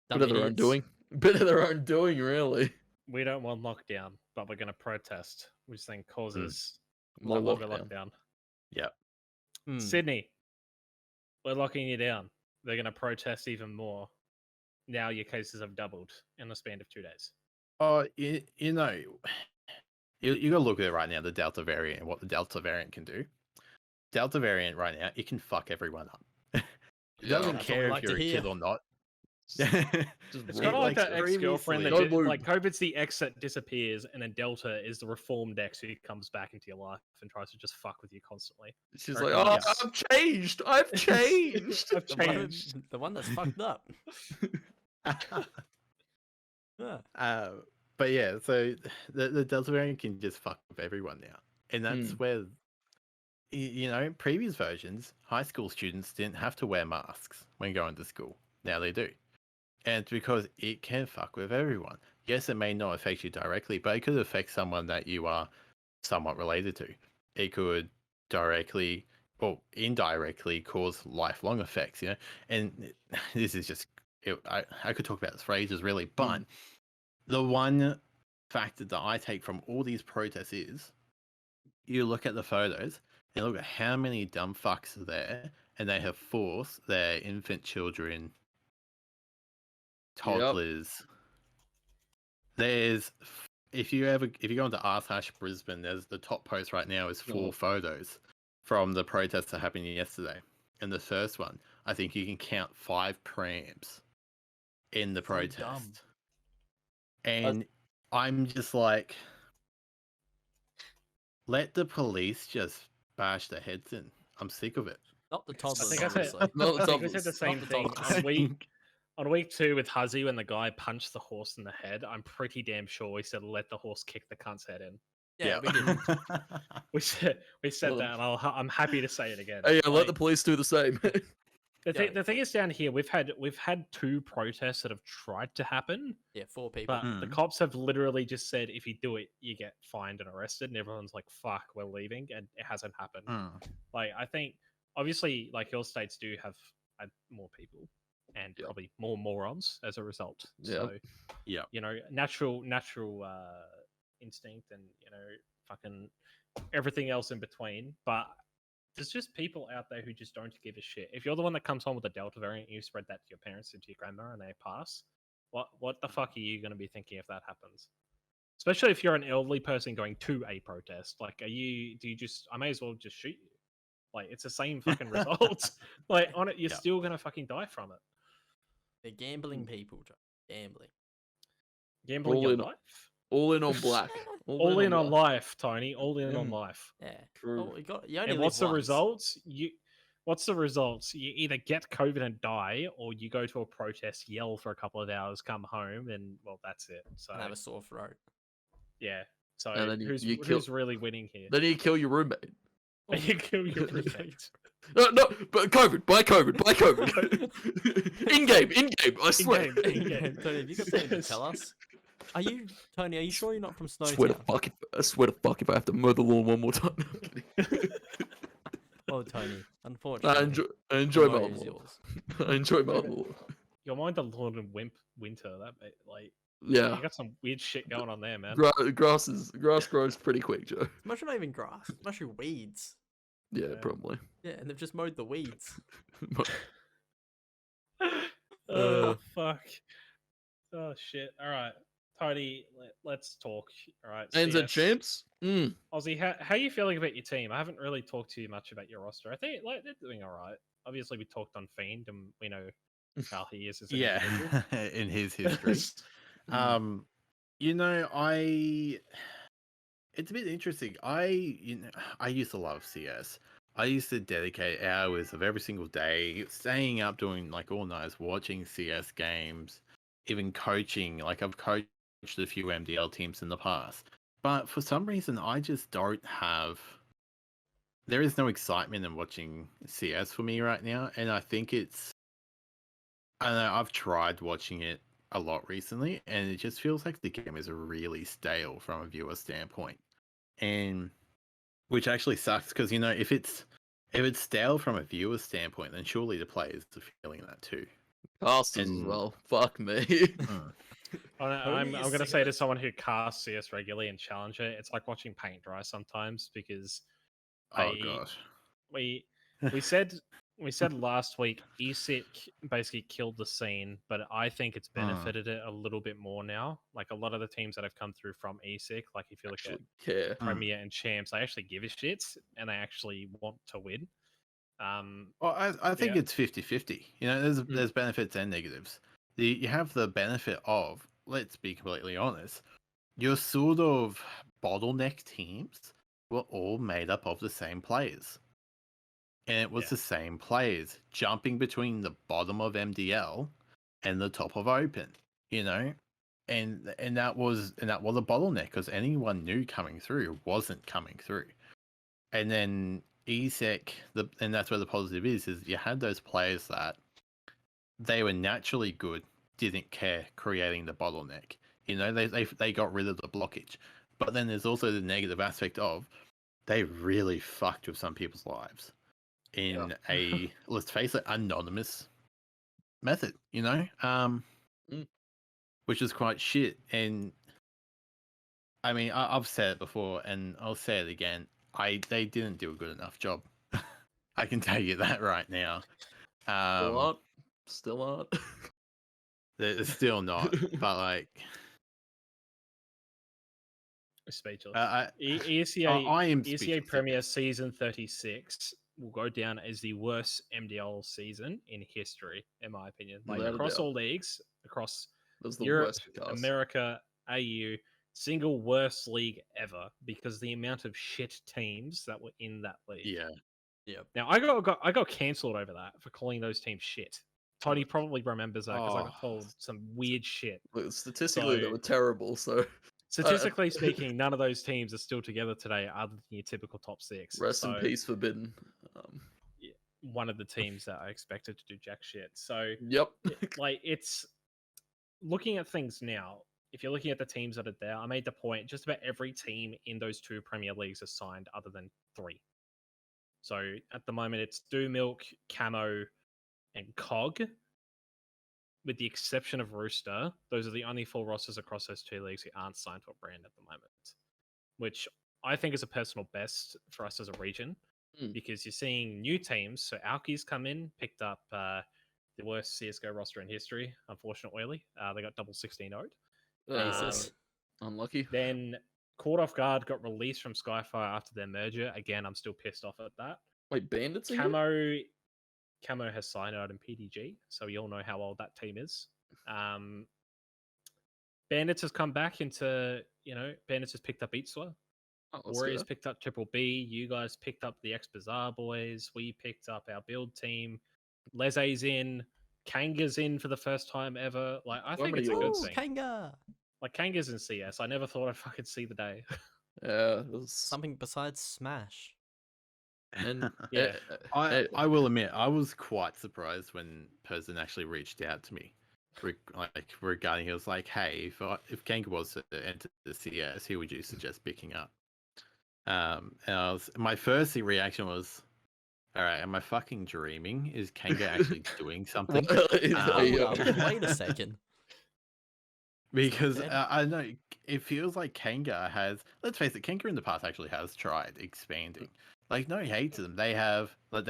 their own doing. Bit of their own doing, really. We don't want lockdown, but we're going to protest, which then causes more lockdown. Yeah. Sydney, we're locking you down. They're going to protest even more. Now your cases have doubled in the span of 2 days. Oh, you got to look at it right now, the Delta variant and what the Delta variant can do. Delta variant right now, it can fuck everyone up. It doesn't care if you're a kid or not. It's kind of like that ex-girlfriend that COVID's the ex that disappears, and then Delta is the reformed ex who comes back into your life and tries to just fuck with you constantly. She's like, oh, yes. I've changed. I've changed. The one that's fucked up. but yeah, so the Delta variant can just fuck with everyone now, and that's where previous versions, high school students didn't have to wear masks when going to school. Now they do, and it's because it can fuck with everyone. Yes, it may not affect you directly, but it could affect someone that you are somewhat related to. It could directly or indirectly cause lifelong effects, and this is just I could talk about this for ages really, but the one factor that I take from all these protests is you look at the photos and look at how many dumb fucks are there, and they have forced their infant children, toddlers. There's if you go into r/Brisbane, there's the top post right now is 4 photos from the protests that happened yesterday. And the first one, I think you can count 5 prams in the protest. Dumb. And I'm just like, let the police just bash their heads in. I'm sick of it. Not the toddlers, I think I said the same thing on week 2 with Ozzie when the guy punched the horse in the head. I'm pretty damn sure he said, "Let the horse kick the cunt's head in." Yeah, we did. we said that, and I'm happy to say it again. Hey, let the police do the same. The thing is, down here we've had 2 protests that have tried to happen. Yeah, 4 people. But the cops have literally just said, if you do it, you get fined and arrested, and everyone's like, "Fuck, we're leaving," and it hasn't happened. Like, I think obviously, like, your states do have more people and probably more morons as a result. So, natural instinct and fucking everything else in between. But there's just people out there who just don't give a shit. If you're the one that comes home with a Delta variant, you spread that to your parents and to your grandma, and they pass. What the fuck are you going to be thinking if that happens? Especially if you're an elderly person going to a protest. Like, do you just? I may as well just shoot you. Like, it's the same fucking results. Like, on it, you're still going to fucking die from it. They're gambling people, Joe. Gambling All your in- life. All in on black. All in on life, Tony. All in on life. Yeah. True. Oh, you only And live what's the once. results? What's the results? You either get COVID and die, or you go to a protest, yell for a couple of hours, come home, and well, that's it. So And have a sore throat. yeah. So And then who's really winning here? Then you kill your roommate. And you kill your roommate. No, but COVID. Buy COVID. in game. I swear. In-game. Tony, have you got something to tell us? Tony, are you sure you're not from I swear Snowtown? I swear to fuck if I have to mow the lawn one more time. Oh, Tony, unfortunately. I enjoy the my vote is lawn. yours. I enjoy my lawn. You'll mind the lawn in winter. That like Yeah. you got some weird shit going on there, man. Grass grows pretty quick, Joe. It's actually not even grass. It's actually weeds. Yeah, probably. Yeah, and they've just mowed the weeds. Oh fuck. Oh shit. All right. Tony, let's talk. All right. ANZ CS. Champs? Ozzie, how are you feeling about your team? I haven't really talked to you much about your roster. I think they're doing all right. Obviously, we talked on Fiend, and we know how he is as an individual. in his history. It's a bit interesting. I used to love CS. I used to dedicate hours of every single day staying up doing like all nights watching CS games, even coaching. Like, I've coached a few MDL teams in the past, but for some reason I just don't have. There is no excitement in watching CS for me right now, and I think it's. I don't know. I've tried watching it a lot recently, and it just feels like the game is really stale from a viewer standpoint, and which actually sucks because if it's stale from a viewer standpoint, then surely the players are feeling that too. Casters as well. Fuck me. I'm going to say to someone who casts CS regularly and Challenger, it's like watching paint dry sometimes because gosh, we said last week ESEA basically killed the scene, but I think it's benefited it a little bit more now. Like, a lot of the teams that have come through from ESEA, like if you look at Premier and Champs, they actually give a shit and they actually want to win. Well, I think it's 50-50. There's benefits and negatives. You have the benefit of, let's be completely honest, your sort of bottleneck teams were all made up of the same players. And it was the same players jumping between the bottom of MDL and the top of Open. and that was a bottleneck because anyone new coming through wasn't coming through. And then ESEC, and that's where the positive is you had those players that they were naturally good, didn't care creating the bottleneck. You know, they got rid of the blockage. But then there's also the negative aspect of they really fucked with some people's lives in a, let's face it, anonymous method, you know? Which is quite shit. And I mean, I've said it before and I'll say it again. They didn't do a good enough job. I can tell you that right now. Still aren't. They're still not, but like, speechless. I am ESEA Premier Season 36 will go down as the worst MDL season in history, in my opinion. Like across all leagues, across Europe, America, AU, single worst league ever because the amount of shit teams that were in that league. Yeah. Now I got cancelled over that for calling those teams shit. Tony probably remembers that because I got told some weird shit. Look, statistically, they were terrible. So statistically speaking, none of those teams are still together today, other than your typical top six. Rest in peace, Forbidden. One of the teams that I expected to do jack shit. So it's looking at things now. If you're looking at the teams that are there, I made the point. Just about every team in those two Premier Leagues is signed, other than 3. So at the moment, it's Do Milk, Camo, and Cog, with the exception of Rooster. Those are the only 4 rosters across those 2 leagues who aren't signed to a brand at the moment, which I think is a personal best for us as a region, because you're seeing new teams. So Alkies come in, picked up the worst CSGO roster in history, unfortunately. They got double 16-0'd. Unlucky. Then Caught Off Guard got released from Skyfire after their merger. Again, I'm still pissed off at that. Wait, Bandits? Camo has signed out in PDG, so we all know how old that team is. Bandits has come back into, Bandits has picked up ESEA. Warriors picked up Triple B. You guys picked up the X-Bazaar boys. We picked up our build team. Leze's in. Kanga's in for the first time ever. Like, I think it's a good thing. Kanga! Like, Kanga's in CS. I never thought I'd fucking see the day. Yeah, it was something besides Smash. And I will admit, I was quite surprised when person actually reached out to me, regarding. He was like, "Hey, if Kanga was to enter the CS, who would you suggest picking up?" And my first reaction was, "All right, am I fucking dreaming? Is Kanga actually doing something?" Wait a second. Because I know it feels like Kanga has. Let's face it, Kanga in the past actually has tried expanding. Like, no hate to them. They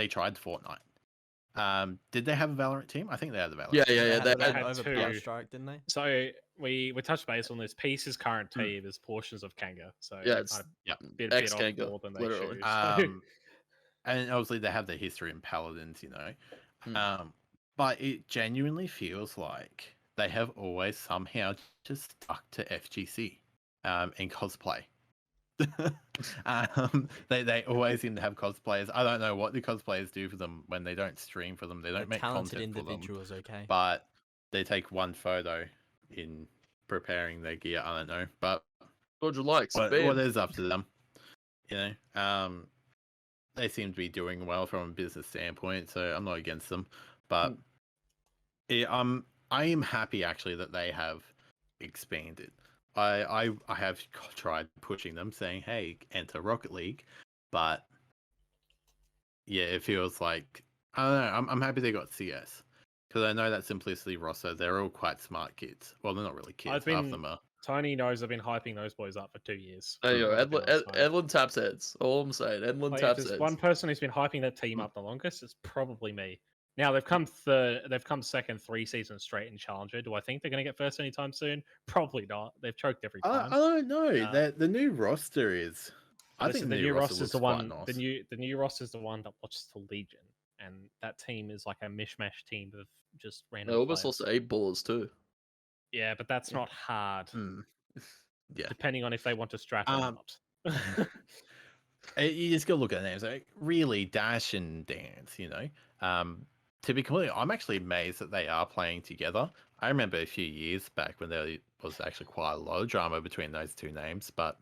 tried Fortnite. Did they have a Valorant team? I think they had the Valorant. Yeah. They had over 2. Strike, didn't they? So we touched base on this. Peace's current team is portions of Kanga. So it's a bit Kanga, more than they literally. choose. And obviously they have the history in Paladins, but it genuinely feels like they have always somehow just stuck to FGC and cosplay. They always seem to have cosplayers. I don't know what the cosplayers do for them when they don't stream for them. They don't make talented content individuals, for them, okay. but they take one photo in preparing their gear. I don't know, but Georgia likes what is up to them. They seem to be doing well from a business standpoint, so I'm not against them. But I am happy actually that they have expanded. I have tried pushing them, saying, "Hey, enter Rocket League," but yeah, it feels like I don't know. I'm happy they got CS because I know that Simplicity roster. They're all quite smart kids. Well, they're not really kids. Half of them are. Tony knows I've been hyping those boys up for 2 years. There you go. Edlin taps heads. All I'm saying. Edlin taps heads. There's one person who's been hyping that team up the longest. It's probably me. Now they've come second 3 seasons straight in Challenger. Do I think they're going to get first anytime soon? Probably not. They've choked every time. I don't know. The new roster is. I think the new roster is the one. Nice. The new roster is the one that watches the Legion, and that team is like a mishmash team of just random. Almost also 8 ballers too. Yeah, but that's not hard. Yeah, depending on if they want to strat or not. You just gotta look at the names. Like, really, Dash and Dance. To be completely, I'm actually amazed that they are playing together. I remember a few years back when they were was actually quite a lot of drama between those two names. But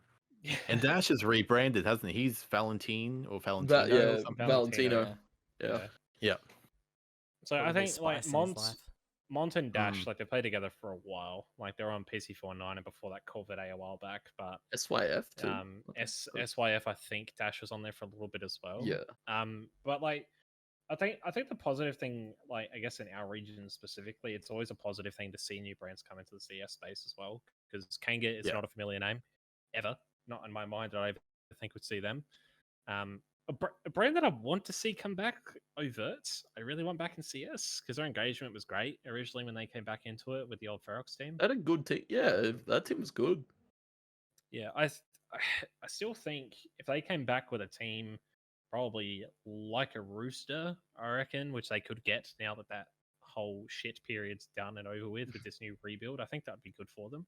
and Dash has rebranded, hasn't he? He's Valentine or Valentino or something. Valentino. Yeah. Yeah. So I Probably think like spice in his life. Mont and Dash, like they played together for a while. Like they were on PC49 and before that Corvette a while back. But SYF too. SYF, I think Dash was on there for a little bit as well. Yeah. But like I think the positive thing, like I guess in our region specifically, it's always a positive thing to see new brands come into the CS space as well. Because Kanga is not a familiar name ever, not in my mind that I ever think would see them. A brand that I want to see come back, Overt. I really want back in CS because their engagement was great originally when they came back into it with the old Ferox team. That a good team. Yeah, that team was good. Yeah, I still think if they came back with a team probably like a Rooster, I reckon, which they could get now that that whole shit period's done and over with this new rebuild. I think that'd be good for them.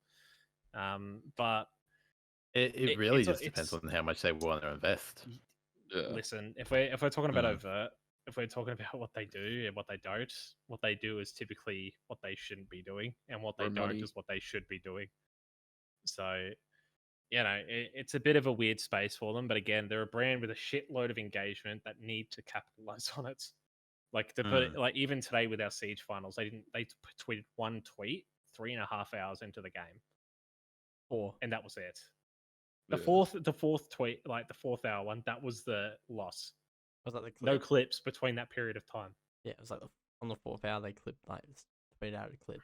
But it really just depends on how much they want to invest. Yeah. Listen, if we're talking about Overt, if we're talking about what they do and what they don't, what they do is typically what they shouldn't be doing, and what they don't is what they should be doing. So, you know, it's a bit of a weird space for them. But again, they're a brand with a shitload of engagement that need to capitalize on it. Like to put it, like even today with our Siege finals, they tweeted one tweet 3.5 hours into the game, and that was it. The fourth tweet, like the 4th hour one, that was the loss. Was that the clip? No clips between that period of time. Yeah, it was like on the 4th hour they clipped like tweet out a clip.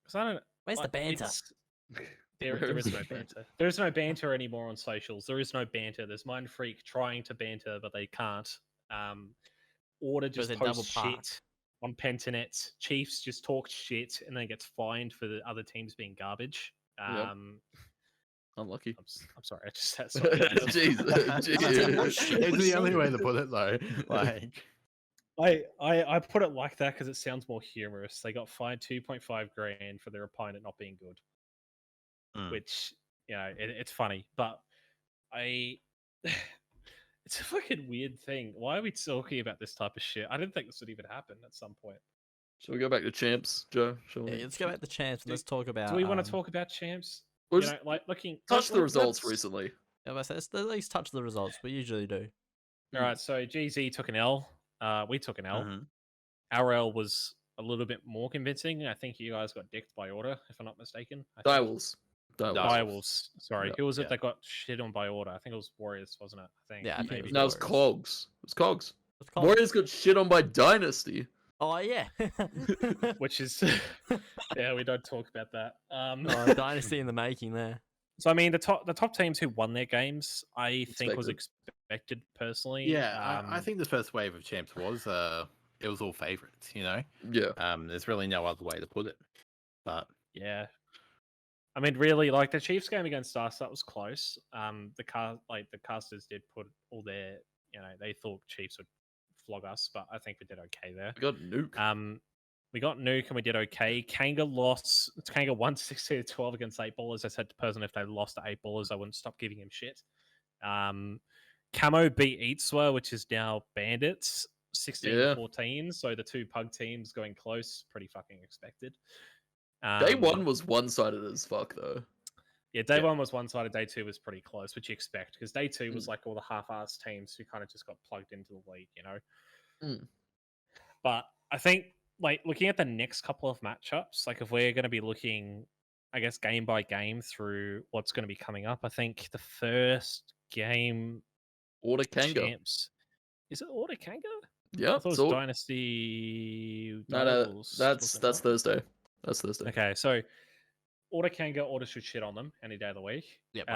Because I don't. Where's the banter? There is no banter. There is no banter anymore on socials. There is no banter. There's Mind Freak trying to banter, but they can't. Order just posts shit on Pentanet. Chiefs just talk shit and then gets fined for the other teams being garbage. Unlucky. I'm sorry. I just said sorry. It's the only way to put it, though. Like, I put it like that because it sounds more humorous. They got fined 2.5 grand for their opponent not being good, which you know it's funny, but it's a fucking weird thing. Why are we talking about this type of shit? I didn't think this would even happen at some point. Shall we go back to Champs, Joe? Yeah, let's go back to Champs. Let's talk about. Do we want to talk about Champs? We'll you know, like looking. Touch the results recently. Yeah, let's at least touch the results. We usually do. All right, so GZ took an L. We took an L. Mhm. Our L was a little bit more convincing. I think you guys got dicked by order, if I'm not mistaken. Direwolves. Sorry, who was it that got shit on by order? I think it was Warriors, wasn't it? I think. Yeah, I think it was no, it was Cogs. It was Cogs. Cogs. Warriors got shit on by Dynasty. Oh yeah. Which is yeah, we don't talk about that. Dynasty in the making there. So I mean, the top teams who won their games, I think was expected personally. Yeah, I think the first wave of Champs was it was all favorites, you know. Yeah. There's really no other way to put it. But yeah, I mean, really, like the Chiefs game against us, that was close. The casters did put all their, you know, they thought Chiefs would flog us, but I think we did okay there. We got nuke. We got nuke and we did okay. Kanga lost. Kanga won 16-12 against 8ballers. I said to person if they lost to 8ballers, I wouldn't stop giving him shit. Camo beat ESEA, which is now Bandits, 16-14. So the two pug teams going close, pretty fucking expected. Day one was one-sided as fuck, though. Yeah, day one was one-sided. Day two was pretty close, which you expect, because day two was like all the half-assed teams who kind of just got plugged into the league, you know? But I think, like, looking at the next couple of matchups, like, if we're going to be looking, I guess, game by game through what's going to be coming up, I think the first game... Order Kanga. Champs. Is it Order Kanga? Yeah. I thought it was Dynasty... No, that's Thursday. That's Thursday. Okay, so Order Kanga, Order should shit on them any day of the week. Yep,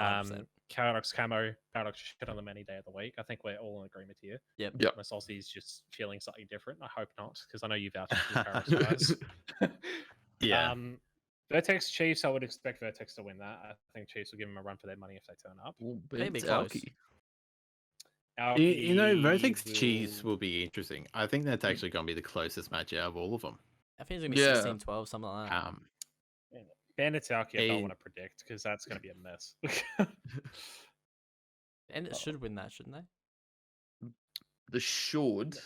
Paradox Camo, Paradox should shit on them any day of the week. I think we're all in agreement here. Yep. Unless Ozzie's just feeling something different. I hope not, because I know you've vouched for Paradox guys. Yeah. Vertex Chiefs, I would expect Vertex to win that. I think Chiefs will give them a run for their money if they turn up. Maybe close. You know, Vertex Chiefs will be interesting. I think that's actually going to be the closest match out of all of them. I think it's going to be 16-12, something like that. Bandits Alki, I don't want to predict, because that's going to be a mess. Bandits should win that, shouldn't they? They should.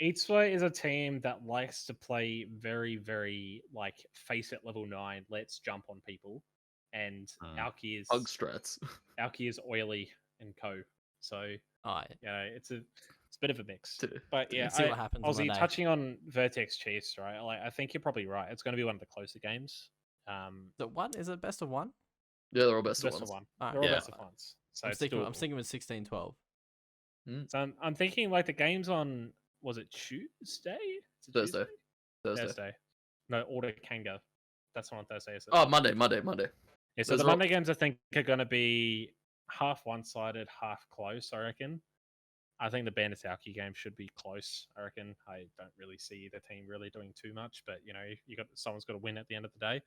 ESEA is a team that likes to play very, very, like, face at level 9, let's jump on people. and Alki Hug strats. is oily and co. So Oh, it's a bit of a mix. But yeah, let's see what happens on Ozzie, Monday. touching on Vertex Chiefs, right? Like, I think you're probably right. It's going to be one of the closer games. The one is it best of one? Yeah, they're all best of Best ones. of one. Alright, They're all yeah. best of ones. So I'm it's sticking doable. with 16-12. So I'm thinking like the games on, was it Tuesday? Is it Thursday. Tuesday? Thursday. No, Order Kanga. That's one on Thursday. Is it? Oh, Monday. Yeah, so Those the are all- Monday games I think are going to be half one-sided, half close, I reckon. I think the Bandits Alki game should be close, I reckon. I don't really see the team really doing too much, but someone's got to win at the end of the day.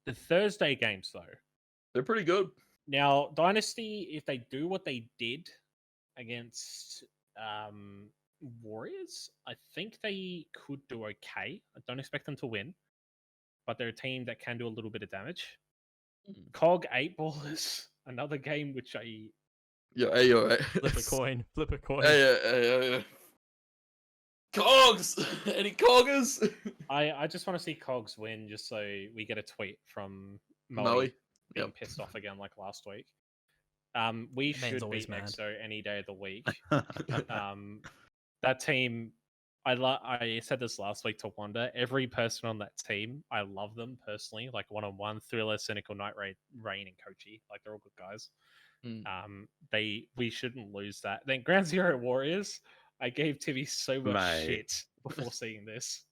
The Thursday games though, They're pretty good. now Dynasty, if they do what they did against Warriors, I think they could do okay. I don't expect them to win, but they're a team that can do a little bit of damage. COG 8 Ballers, another game which I... Yeah, you're right. Flip a coin. Yeah. Cogs! Any coggers? I just want to see Cogs win, just so we get a tweet from Moe Moe. being Yep. pissed off again like last week. We That man's should always beat mad. EXO any day of the week. That team, I said this last week to Wanda. Every person on that team, I love them personally. Like one-on-one, Thriller, Cynical, Night Rain, and Kochi. Like they're all good guys. We shouldn't lose that. Then Ground Zero Warriors. I gave Timmy so much shit before seeing this.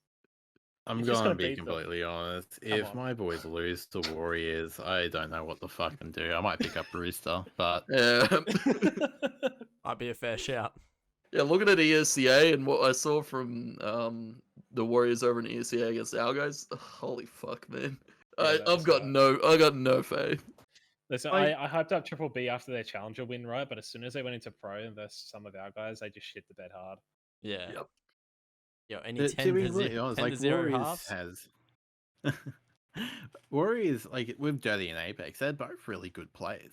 I'm You're just going to gonna be beat them. completely honest. Come If on. my boys lose to Warriors, I don't know what the fuck I'm do. I might pick up Rooster, but Yeah. Might be a fair shout. Yeah, looking at ESEA and what I saw from the Warriors over in ESEA against our guys, holy fuck, man! Yeah, I got no faith. Listen, I hyped up Triple B after their Challenger win, right? But as soon as they went into Pro and versus some of our guys, they just shit the bed hard. Yeah. Yep. Yo, any to 10 be to completely 0, honest, 10 like to 0 Warriors halves? has Warriors, like with Dirty and Apex, they're both really good players.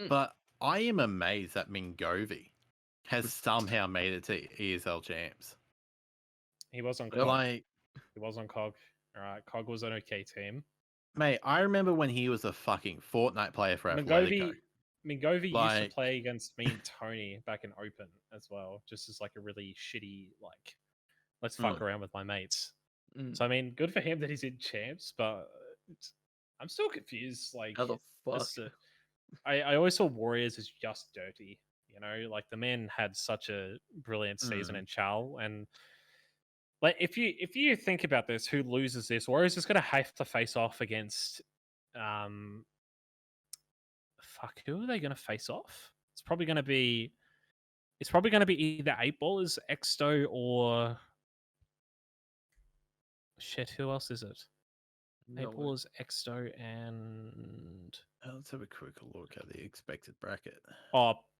But I am amazed that Mingovi has somehow made it to ESL Champs. He was on COG. Like, He was on COG. All right, COG was an okay team. mate, I remember when he was a fucking Fortnite player for Atletico. Mingovi used to Like- play against me and Tony back in Open as well, just as like a really shitty, like, let's fuck around with my mates. So, I mean, good for him that he's in Champs, but I'm still confused. Like, How the fuck? as to- I always saw Warriors as just dirty. You know, like the man had such a brilliant season in Chal, and like if you think about this, who loses this? Warriors is going to have to face off against, fuck, who are they going to face off? It's probably going to be either 8 Ballers, Exto, or shit. Who else is it? No 8 way. Ballers, Exto, and Let's have a quick look at the expected bracket.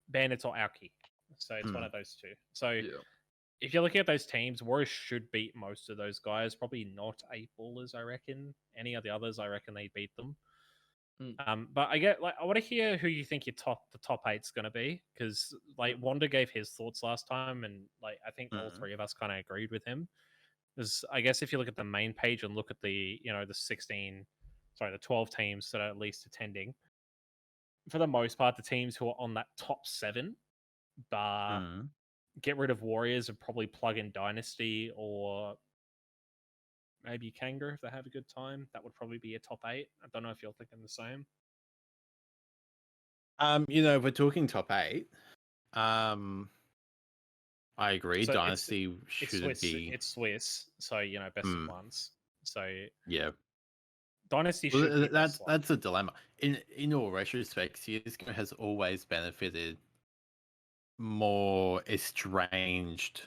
Bandits or Alki. So it's one of those two. So Yeah. if you're looking at those teams, Warriors should beat most of those guys. Probably not 8 Ballers, I reckon. Any of the others, I reckon they beat them. But I want to hear who you think the top 8's going to be, because like Wanda gave his thoughts last time, and like I think all three of us kind of agreed with him. Because I guess if you look at the main page and look at the the 12 teams that are at least attending, for the most part, the teams who are on that top 7, bar get rid of Warriors and probably plug in Dynasty or maybe Kanga if they have a good time. That would probably be a top 8. I don't know if you're thinking the same. If we're talking top 8, I agree. So Dynasty shouldn't be. It's Swiss, so best of ones. So Yeah, Dynasty well, should be that's a dilemma. In all retrospects, CS:GO has always benefited more estranged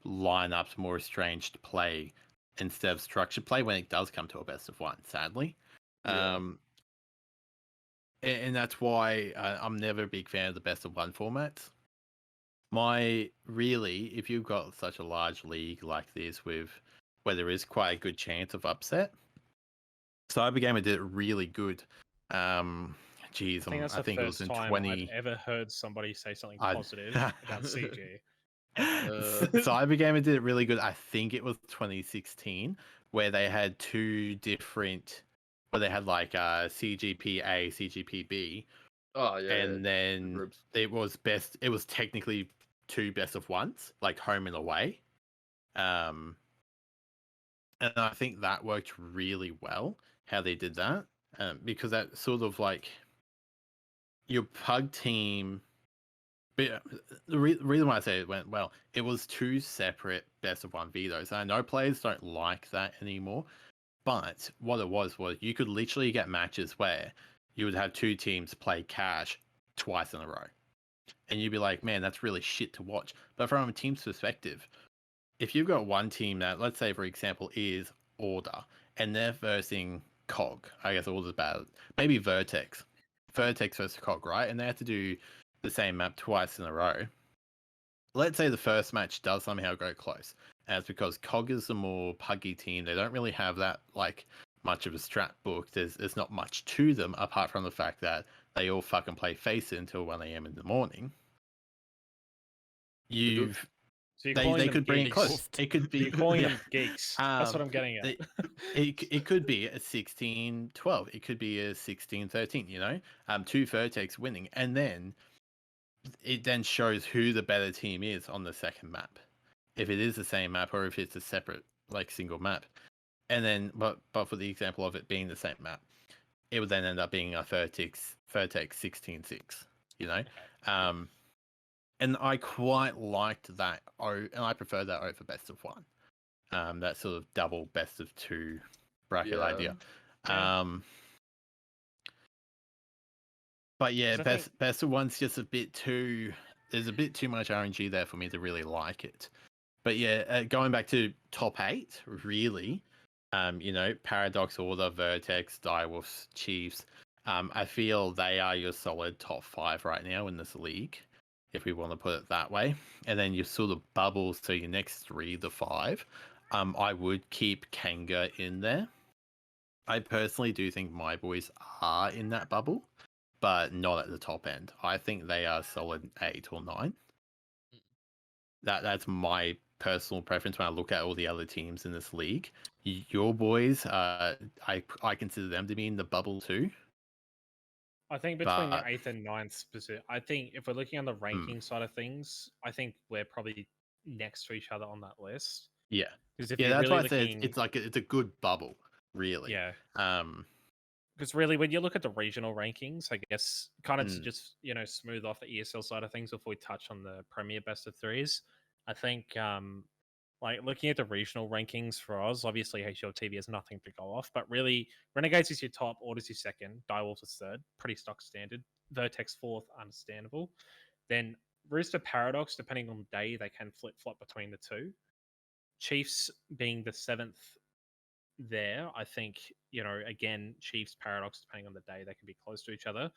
lineups, more estranged play instead of structured play when it does come to a best of 1. Sadly, and that's why I'm never a big fan of the best of 1 formats. If you've got such a large league like this where there is quite a good chance of upset, Cybergamer did it really good. I think it was in 20. I've ever heard somebody say something positive about CG. Cybergamer did it really good. I think it was 2016 where they had 2 different where they had like CGPA, CGPB, Oh yeah. and then it was best. It was technically 2 best of ones, like home and away. And I think that worked really well how they did that, because that sort of like your pug team. But the reason why I say it went well, it was 2 separate best of 1 vetoes. I know players don't like that anymore, but what it was you could literally get matches where you would have 2 teams play cash twice in a row. And you'd be like, man, that's really shit to watch. But from a team's perspective, if you've got one team that, let's say, for example, is Order, and they're versing Cog, I guess Order's bad, maybe Vertex versus Cog, right? And they have to do the same map twice in a row. Let's say the first match does somehow go close, and it's because Cog is the more puggy team. They don't really have that like much of a strat book. There's not much to them apart from the fact that they all fucking play face it until 1 a.m. in the morning. They could bring it close. It could be You're calling them geeks. That's what I'm getting at. It could be a 16-12. It could be a 16-13. You know, 2 Vertex winning, and then it then shows who the better team is on the second map, if it is the same map or if it's a separate like single map. And then, but for the example of it being the same map, it would then end up being a Vertex 16-6. You know, and I quite liked that. And I prefer that over best of 1. That sort of double best of 2 bracket idea. But yeah, best of 1's just a bit too. There's a bit too much RNG there for me to really like it. But yeah, going back to top 8, really, you know, Paradox, Order, Vertex, Direwolves, Chiefs. I feel they are your solid top 5 right now in this league, if we want to put it that way. And then your sort of bubbles, so your next 3, the 5. I would keep Kanga in there. I personally do think my boys are in that bubble, but not at the top end. I think they are solid 8 or 9. That's my personal preference when I look at all the other teams in this league. Your boys, I consider them to be in the bubble too. I think between your 8th and 9th specific, I think if we're looking on the ranking side of things, I think we're probably next to each other on that list. Yeah, because if that's really why I said it's a good bubble, really. Yeah. Because really, when you look at the regional rankings, I guess kind of to just smooth off the ESL side of things before we touch on the Premier best of 3s, I think like looking at the regional rankings for Oz, obviously HLTV has nothing to go off, but really Renegades is your top, Order's your second, Direwolves is third, pretty stock standard, Vertex 4th, understandable. Then Rooster Paradox, depending on the day, they can flip flop between the 2. Chiefs being the 7th. There, I think, again, Chiefs, Paradox, depending on the day, they can be close to each other.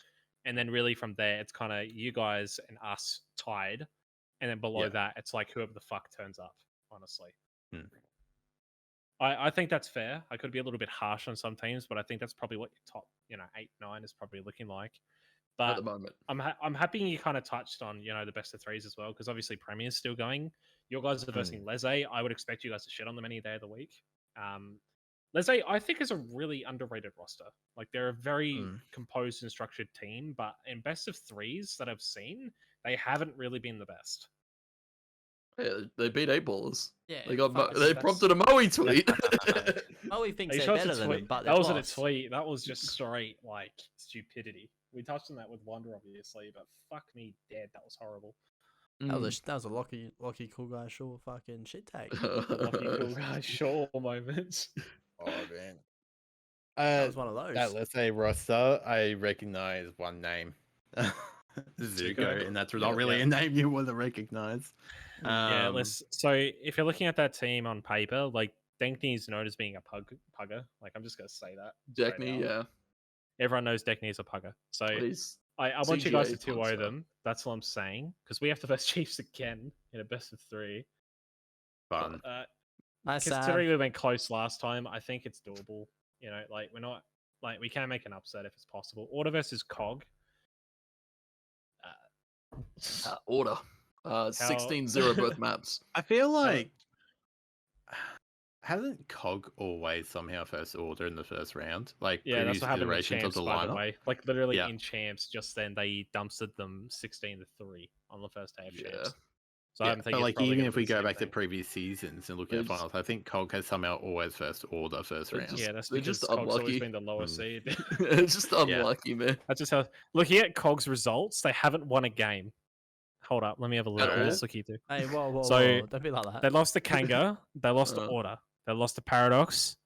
And then really from there, it's kind of you guys and us tied. And then below that, it's like whoever the fuck turns up, honestly. I think that's fair. I could be a little bit harsh on some teams, but I think that's probably what your top, 8, 9 is probably looking like. But at the moment, I'm happy you kind of touched on, the best of 3s as well, because obviously Premier is still going. Your guys are versing ESEA. I would expect you guys to shit on them any day of the week. ESEA, I think, is a really underrated roster. Like, they're a very composed and structured team, but in best of 3s that I've seen, they haven't really been the best. Yeah, they beat 8ballers. Yeah, they prompted a Moe tweet. Moe thinks they're better than them, but that wasn't a tweet. That was just straight like stupidity. We touched on that with Wonder, obviously, but fuck me dead, that was horrible. That was a Lockie Cool Guy Shaw fucking shit take. Lockie Cool Guy Shaw moments. Oh man, that was one of those. That ESEA roster, I recognize one name, Zuko, and that's not really a name you want to recognize. So if you're looking at that team on paper, like Denkney is known as being a pugger. Like, I'm just gonna say that. Denkney, yeah. Everyone knows Deckney is a pugger. So I want you guys to 2-0 them. That's what I'm saying. Because we have to verse Chiefs again in a best of 3. Fun. Considering we went close last time, I think it's doable. Like, we're not like, we can make an upset if it's possible. Order versus Cog. Order. 16-0 both maps. I feel like Hasn't COG always somehow first order in the first round? Like Yeah, that's previous what happened in iterations of Champs, the by the lineup? way. Like literally Yeah. in Champs, just then they dumpstered them 16-3 on the first day of Yeah. Champs. So I Yeah, don't think but it's like probably even gonna if be we the go same back to thing. previous seasons and look They're at just- finals, I think COG has somehow always first order first They're round. just- Yeah, that's they're because just COG's always unlucky. been the lower seed. It's just unlucky, man. That's just how. Looking at COG's results, they haven't won a game. Hold up, let me have a look. all? Let's look here. Hey, whoa, So, whoa! Don't be like that. They lost to Kanga. They lost to Uh. Order. They lost to Paradox.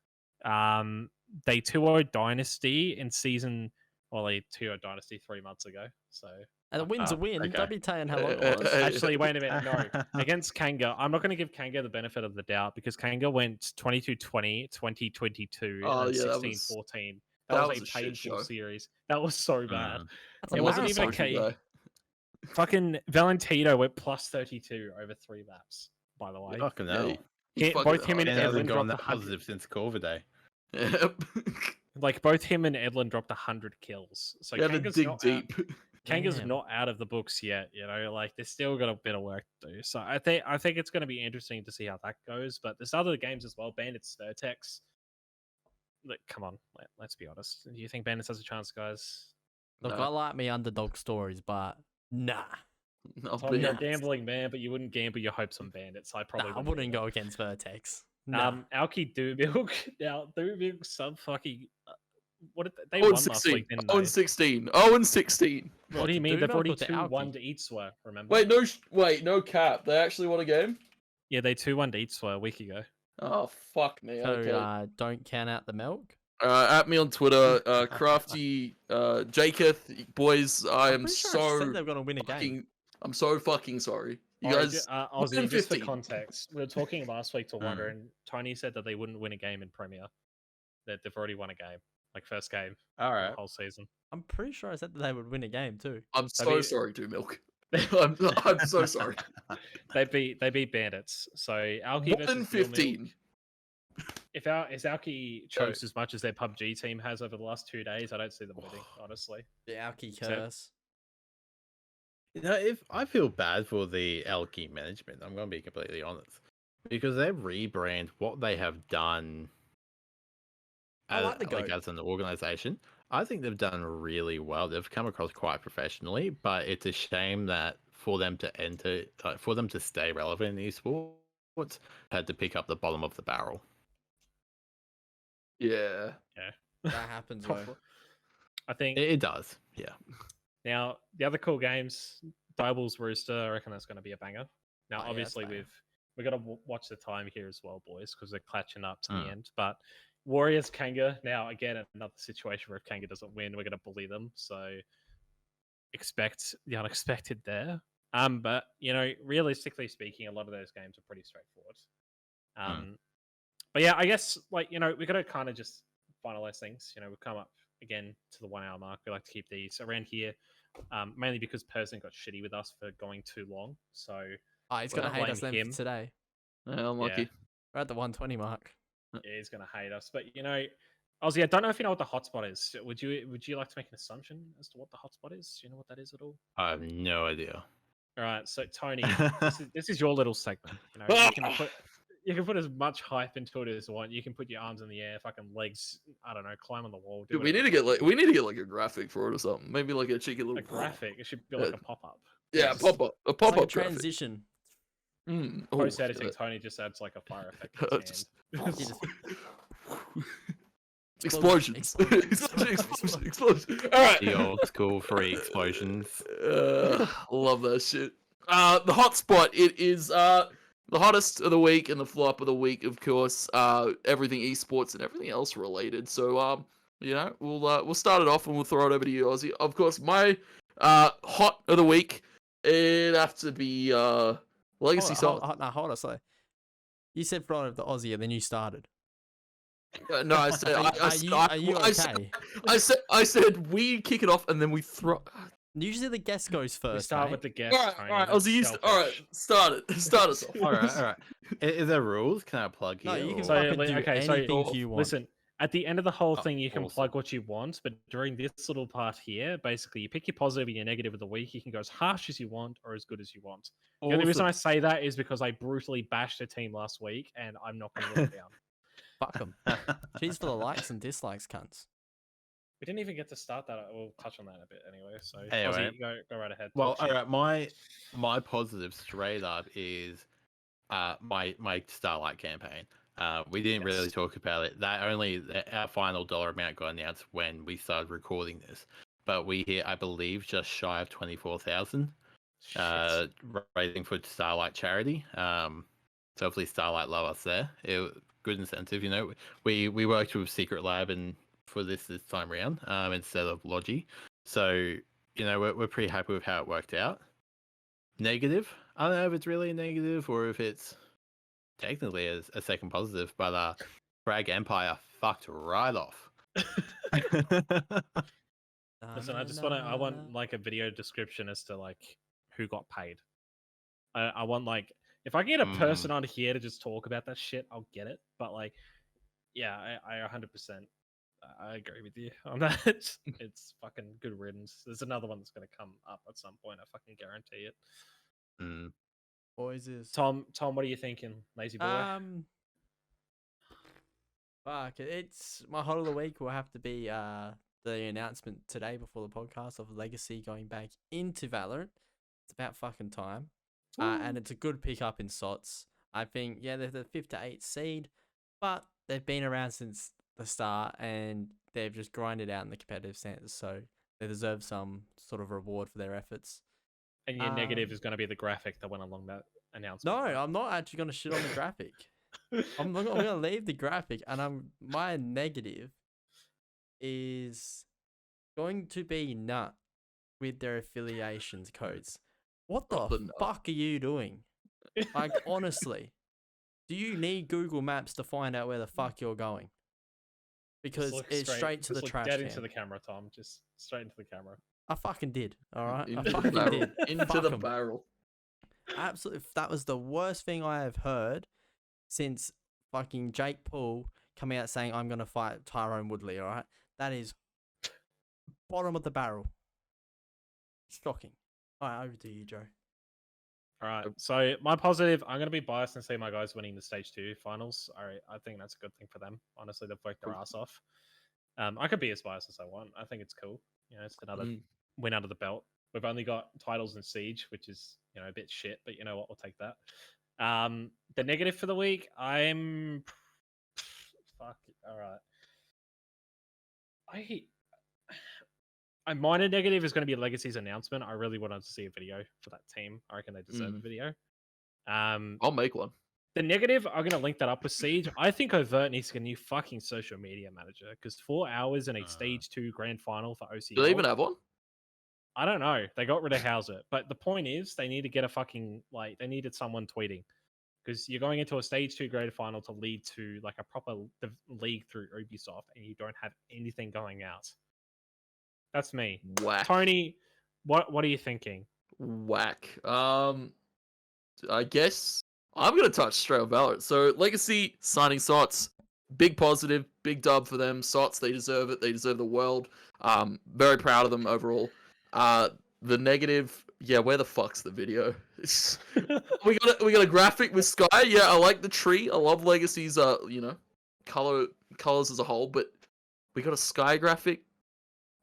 They 2-0 Dynasty in season. Well, they 2-0 Dynasty 3 months ago. So And the win's a win. okay. Don't be saying how long it was. actually, wait a minute. No, against Kanga, I'm not going to give Kanga the benefit of the doubt because Kanga went 22-20, 20-22, Oh, and yeah, then that was- 14. that That was was a a shit painful show. series. That was so bad. That's It wasn't even a embarrassing. K. Fucking Valentino went plus 32 over 3 maps. By the way, Fucking Yeah, hell. he's both fucking him and It hard. Edlin hasn't gone dropped that 100. positive since Corva Day. Yep. Like both him and Edlin dropped 100 kills. So You had to Kanga's dig not deep. Kanga's Damn. not out of the books yet. You know, like they've still got a bit of work to do. So I think it's going to be interesting to see how that goes. But there's other games as well. Bandits, Vertex. Like, come on, let's be honest. Do you think Bandits has a chance, guys? Look, No. I like me underdog stories, but nah. No, Tom, but you're yeah. a gambling man, but you wouldn't gamble your hopes on Bandits. I probably Nah, I wouldn't wouldn't either. go against Vertex. Nah. Alki Doomilk. Now Doomilk sub fucking. What did they 0 won and last 16. week? Didn't 0 they? and 16. 0 and 16. What do you to mean? They've Doomilk already or to 2-1 Alki? to Eatswer. Remember? Wait, no cap. They actually won a game? Yeah, they 2-1 to Eatswer a week ago. Oh, fuck me. So Okay. don't count out the milk. At me on Twitter, Crafty, Jaketh, boys, I I'm am pretty sure I so said they're gonna win a game. fucking, I'm so fucking sorry. You Alright, guys, Ozzie, win just for 15. context, we were talking last week to Wonder, Mm. and Tony said that they wouldn't win a game in Premier. That they've already won a game, like first game All of right. the whole season. I'm pretty sure I said that they would win a game too. I'm I so mean- sorry, Two Milk. I'm so sorry. They beat Bandits. So Alki 1 versus and Steel Mill. 15. If Alki chokes as much as their PUBG team has over the last 2 days, I don't see them winning. Honestly, The Alki So- curse. You know, if I feel bad for the Alki management, I'm going to be completely honest, because their rebrand, what they have done, I like the goat. as an organization, I think they've done really well. They've come across quite professionally, but it's a shame that for them to stay relevant in esports, had to pick up the bottom of the barrel. Yeah. That happens, though. I think It does, yeah. now the other cool games, Diabol's Rooster. I reckon that's going to be a banger. Now, Oh, yeah, obviously, it's we've got to watch the time here as well, boys, because they're clutching up to the Mm. end. But Warriors Kanga. Now, again, another situation where if Kanga doesn't win, we're going to bully them. So expect the unexpected there. But you know, realistically speaking, a lot of those games are pretty straightforward. But yeah, I guess like we got to kind of just finalize things. We've come up again to the 1 hour mark. We like to keep these around here, mainly because Person got shitty with us for going too long. So Oh, he's Well, gonna I hate us blame then him. for today. Yeah, I'm lucky. We're at the 120 mark. yeah, he's gonna hate us. But Ozzie, I don't know if you know what the hotspot is. Would you like to make an assumption as to what the hotspot is? Do you know what that is at all? I have no idea. All right, so Tony, this is your little segment. You can put as much hype into it as you want. You can put your arms in the air, fucking legs. I don't know, climb on the wall. Do Dude, we need to get like a graphic for it or something. Maybe like a cheeky little a graphic. It should be like a pop up. Yeah, Yes. pop up. A It's pop like a up graphic. transition. Oh, Post look at editing, that. Tony just adds like a fire effect. To his Just- hand. You just- Explosions. Explosions. Explosions. All right. The old school free explosions. Love that shit. The hotspot. It is the hottest of the week and the flop of the week, of course. Everything esports and everything else related. So we'll start it off and we'll throw it over to you, Ozzie. Of course, my hot of the week. It'd have to be Legacy Souls. Hold on, sorry. You said throw it over to Aussie and then you started. No, I said. Are you okay? I said we kick it off and then we throw. Usually the guest goes We first. start mate. with the guest. All Tony. right. That's Ozzy, all right. selfish. Start us off. All right. Is there rules? Can I plug here? No, you can or- So, fucking do anything you want. Listen, at the end of the whole Oh, thing, you can awesome. plug what you want, but during this little part here, basically, you pick your positive and your negative of the week. You can go as harsh as you want or as good as you want. The only reason I say that is because I brutally bashed a team last week, and I'm not going to let it down. Fuck them. Cheers for the likes and dislikes, cunts. We didn't even get to start that. We'll touch on that in a bit anyway. So Anyway. Ozzie, go right ahead. Well, Talk all shit. right. My positive straight up is my Starlight campaign. We didn't really talk about it. Our final dollar amount got announced when we started recording this, but we hit, I believe, just shy of 24,000. Raising for Starlight charity. So hopefully Starlight love us there. Good incentive, you know. We worked with Secret Lab and for this time around instead of Logi. So you know we're pretty happy with how it worked out. Negative, I don't know if it's really a negative or if it's technically a second positive, but Frag Empire fucked right off. Listen, I want like a video description as to like who got paid. I want like if I can get a person on here to just talk about that shit, I'll get it. But like, yeah, I 100%. I agree with you on that. It's fucking good riddance. There's another one that's gonna come up at some point. I fucking guarantee it. Boys is Tom, what are you thinking, lazy boy? Fuck, it's my whole of the week will have to be the announcement today before the podcast of Legacy going back into Valorant. It's about fucking time. And it's a good pickup in SOTZ. I think, yeah, they're the 5th to 8th seed, but they've been around since the start and they've just grinded out in the competitive sense, so they deserve some sort of reward for their efforts. And your negative is going to be the graphic that went along that announcement. No, I'm not actually going to shit on the graphic. I'm going to leave the graphic, and my negative is going to be nut with their affiliations codes. What the fuck are you doing? Like, honestly, do you need Google Maps to find out where the fuck you're going? Because it's straight to the trash can. Into the camera, Tom. Just straight into the camera. I fucking did. All right, I fucking did. Into the barrel. Absolutely, that was the worst thing I have heard since fucking Jake Paul coming out saying I'm gonna fight Tyrone Woodley. All right, that is bottom of the barrel. Shocking. All right, over to you, Joe. All right, so my positive, I'm going to be biased and say my guys winning the Stage 2 finals. All right, I think that's a good thing for them. Honestly, they've worked their ass off. I could be as biased as I want. I think it's cool. You know, it's another win under the belt. We've only got titles in Siege, which is, you know, a bit shit, but you know what? We'll take that. The negative for the week, I'm... Fuck, all right. My minor negative is going to be Legacy's announcement. I really wanted to see a video for that team. I reckon they deserve a video. I'll make one. The negative, I'm going to link that up with Siege. I think Overt needs to get a new fucking social media manager because 4 hours in a Stage 2 grand final for OCL. Do they even have one? I don't know. They got rid of Hauser. But the point is, they need to get a fucking, like, they needed someone tweeting. Because you're going into a Stage 2 grand final to lead to, like, a proper league through Ubisoft, and you don't have anything going out. That's me. Whack. Tony, what are you thinking? Whack. I guess I'm gonna touch straight on Valorant. So Legacy signing SOTZ, big positive, big dub for them. SOTZ, they deserve it. They deserve the world. Very proud of them overall. The negative, yeah, where the fuck's the video? we got a graphic with Sky. Yeah, I like the tree. I love Legacy's you know, colors as a whole, but we got a Sky graphic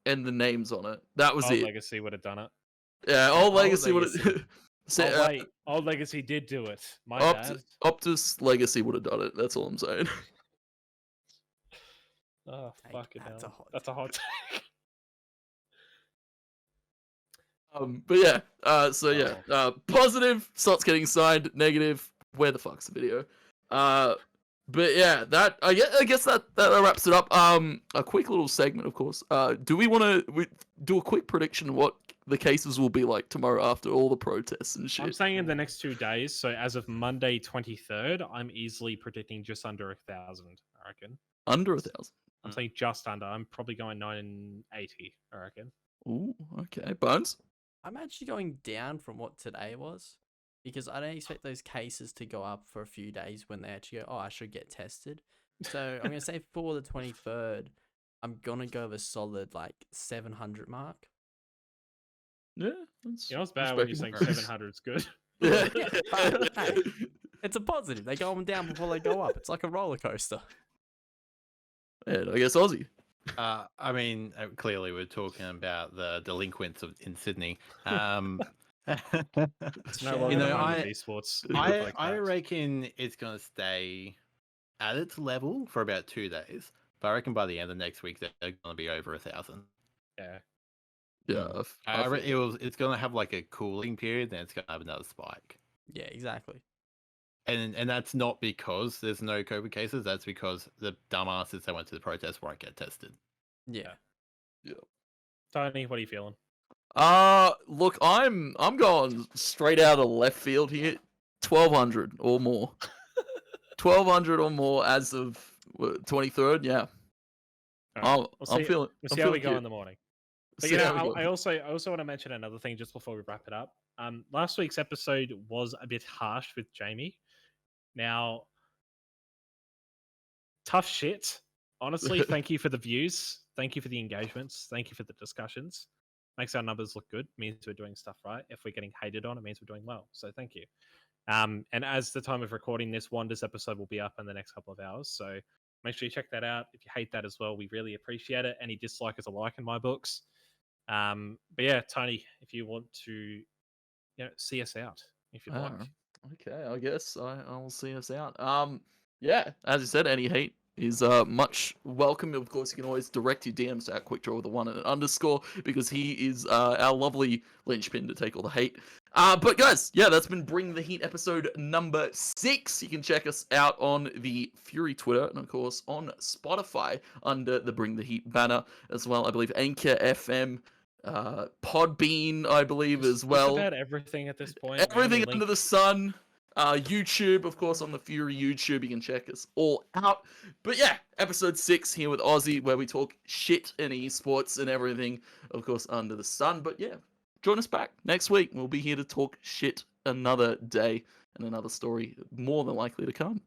and the names on it. That was it. Legacy would have done it. Yeah, Old Legacy would have. Wait, Old Legacy did do it. My bad. Optus Legacy would have done it. That's all I'm saying. Oh, fucking hell. That's a hot take. But yeah, so yeah, positive, SOTZ getting signed. Negative, where the fuck's the video? But yeah, that I guess that wraps it up. A quick little segment, of course. Do we want to do a quick prediction of what the cases will be like tomorrow after all the protests and shit? I'm saying in the next 2 days. So as of Monday 23rd, I'm easily predicting just under 1,000. I reckon. Under 1,000. I'm saying just under. I'm probably going 980. I reckon. Ooh, okay. Bones? I'm actually going down from what today was. Because I don't expect those cases to go up for a few days when they actually go, oh, I should get tested. So I'm going to say for the 23rd, I'm going to go with a solid, like, 700 mark. Yeah. You know what's bad when you're saying 700 is good? Yeah. Hey, it's a positive. They go down before they go up. It's like a roller coaster. And I guess Ozzie. I mean, clearly we're talking about the delinquents in Sydney. It's no longer You know, the home I- of esports. I reckon it's going to stay at its level for about 2 days. But I reckon by the end of next week, they're going to be over 1,000. Yeah. Yeah, It's going to have like a cooling period, then it's going to have another spike. Yeah, exactly. And that's not because there's no COVID cases. That's because the dumbasses that went to the protest won't get tested. Yeah. Tony, what are you feeling? Look, I'm going straight out of left field here. 1,200 or more. 1,200 or more as of 23rd. Yeah. All right, I'm feeling. We'll see how we go in the morning. But See you how we know, go. I also want to mention another thing just before we wrap it up. Last week's episode was a bit harsh with Jamie. Now, tough shit. Honestly, thank you for the views. Thank you for the engagements. Thank you for the discussions. Makes our numbers look good. Means we're doing stuff right. If we're getting hated on, it means we're doing well. So thank you. And as the time of recording this, Wanda's episode will be up in the next couple of hours. So make sure you check that out. If you hate that as well, we really appreciate it. Any dislike is a like in my books. But yeah, Tony, if you want to, see us out, if you'd like. Okay, I guess I'll see us out. Yeah, as you said, any hate is much welcome. Of course, you can always direct your DMs to @QuickDraw with a 1 and an underscore because he is our lovely linchpin to take all the hate. But guys, yeah, that's been Bring the Heat episode number 6. You can check us out on the Fury Twitter and of course on Spotify under the Bring the Heat banner as well. I believe Anchor FM, Podbean, I believe as well. Just about everything at this point. Everything under the sun. YouTube, of course, on the Fury YouTube. You can check us all out. But yeah, episode 6 here with Ozzie, where we talk shit and esports and everything, of course, under the sun. But yeah, join us back next week. We'll be here to talk shit another day and another story more than likely to come.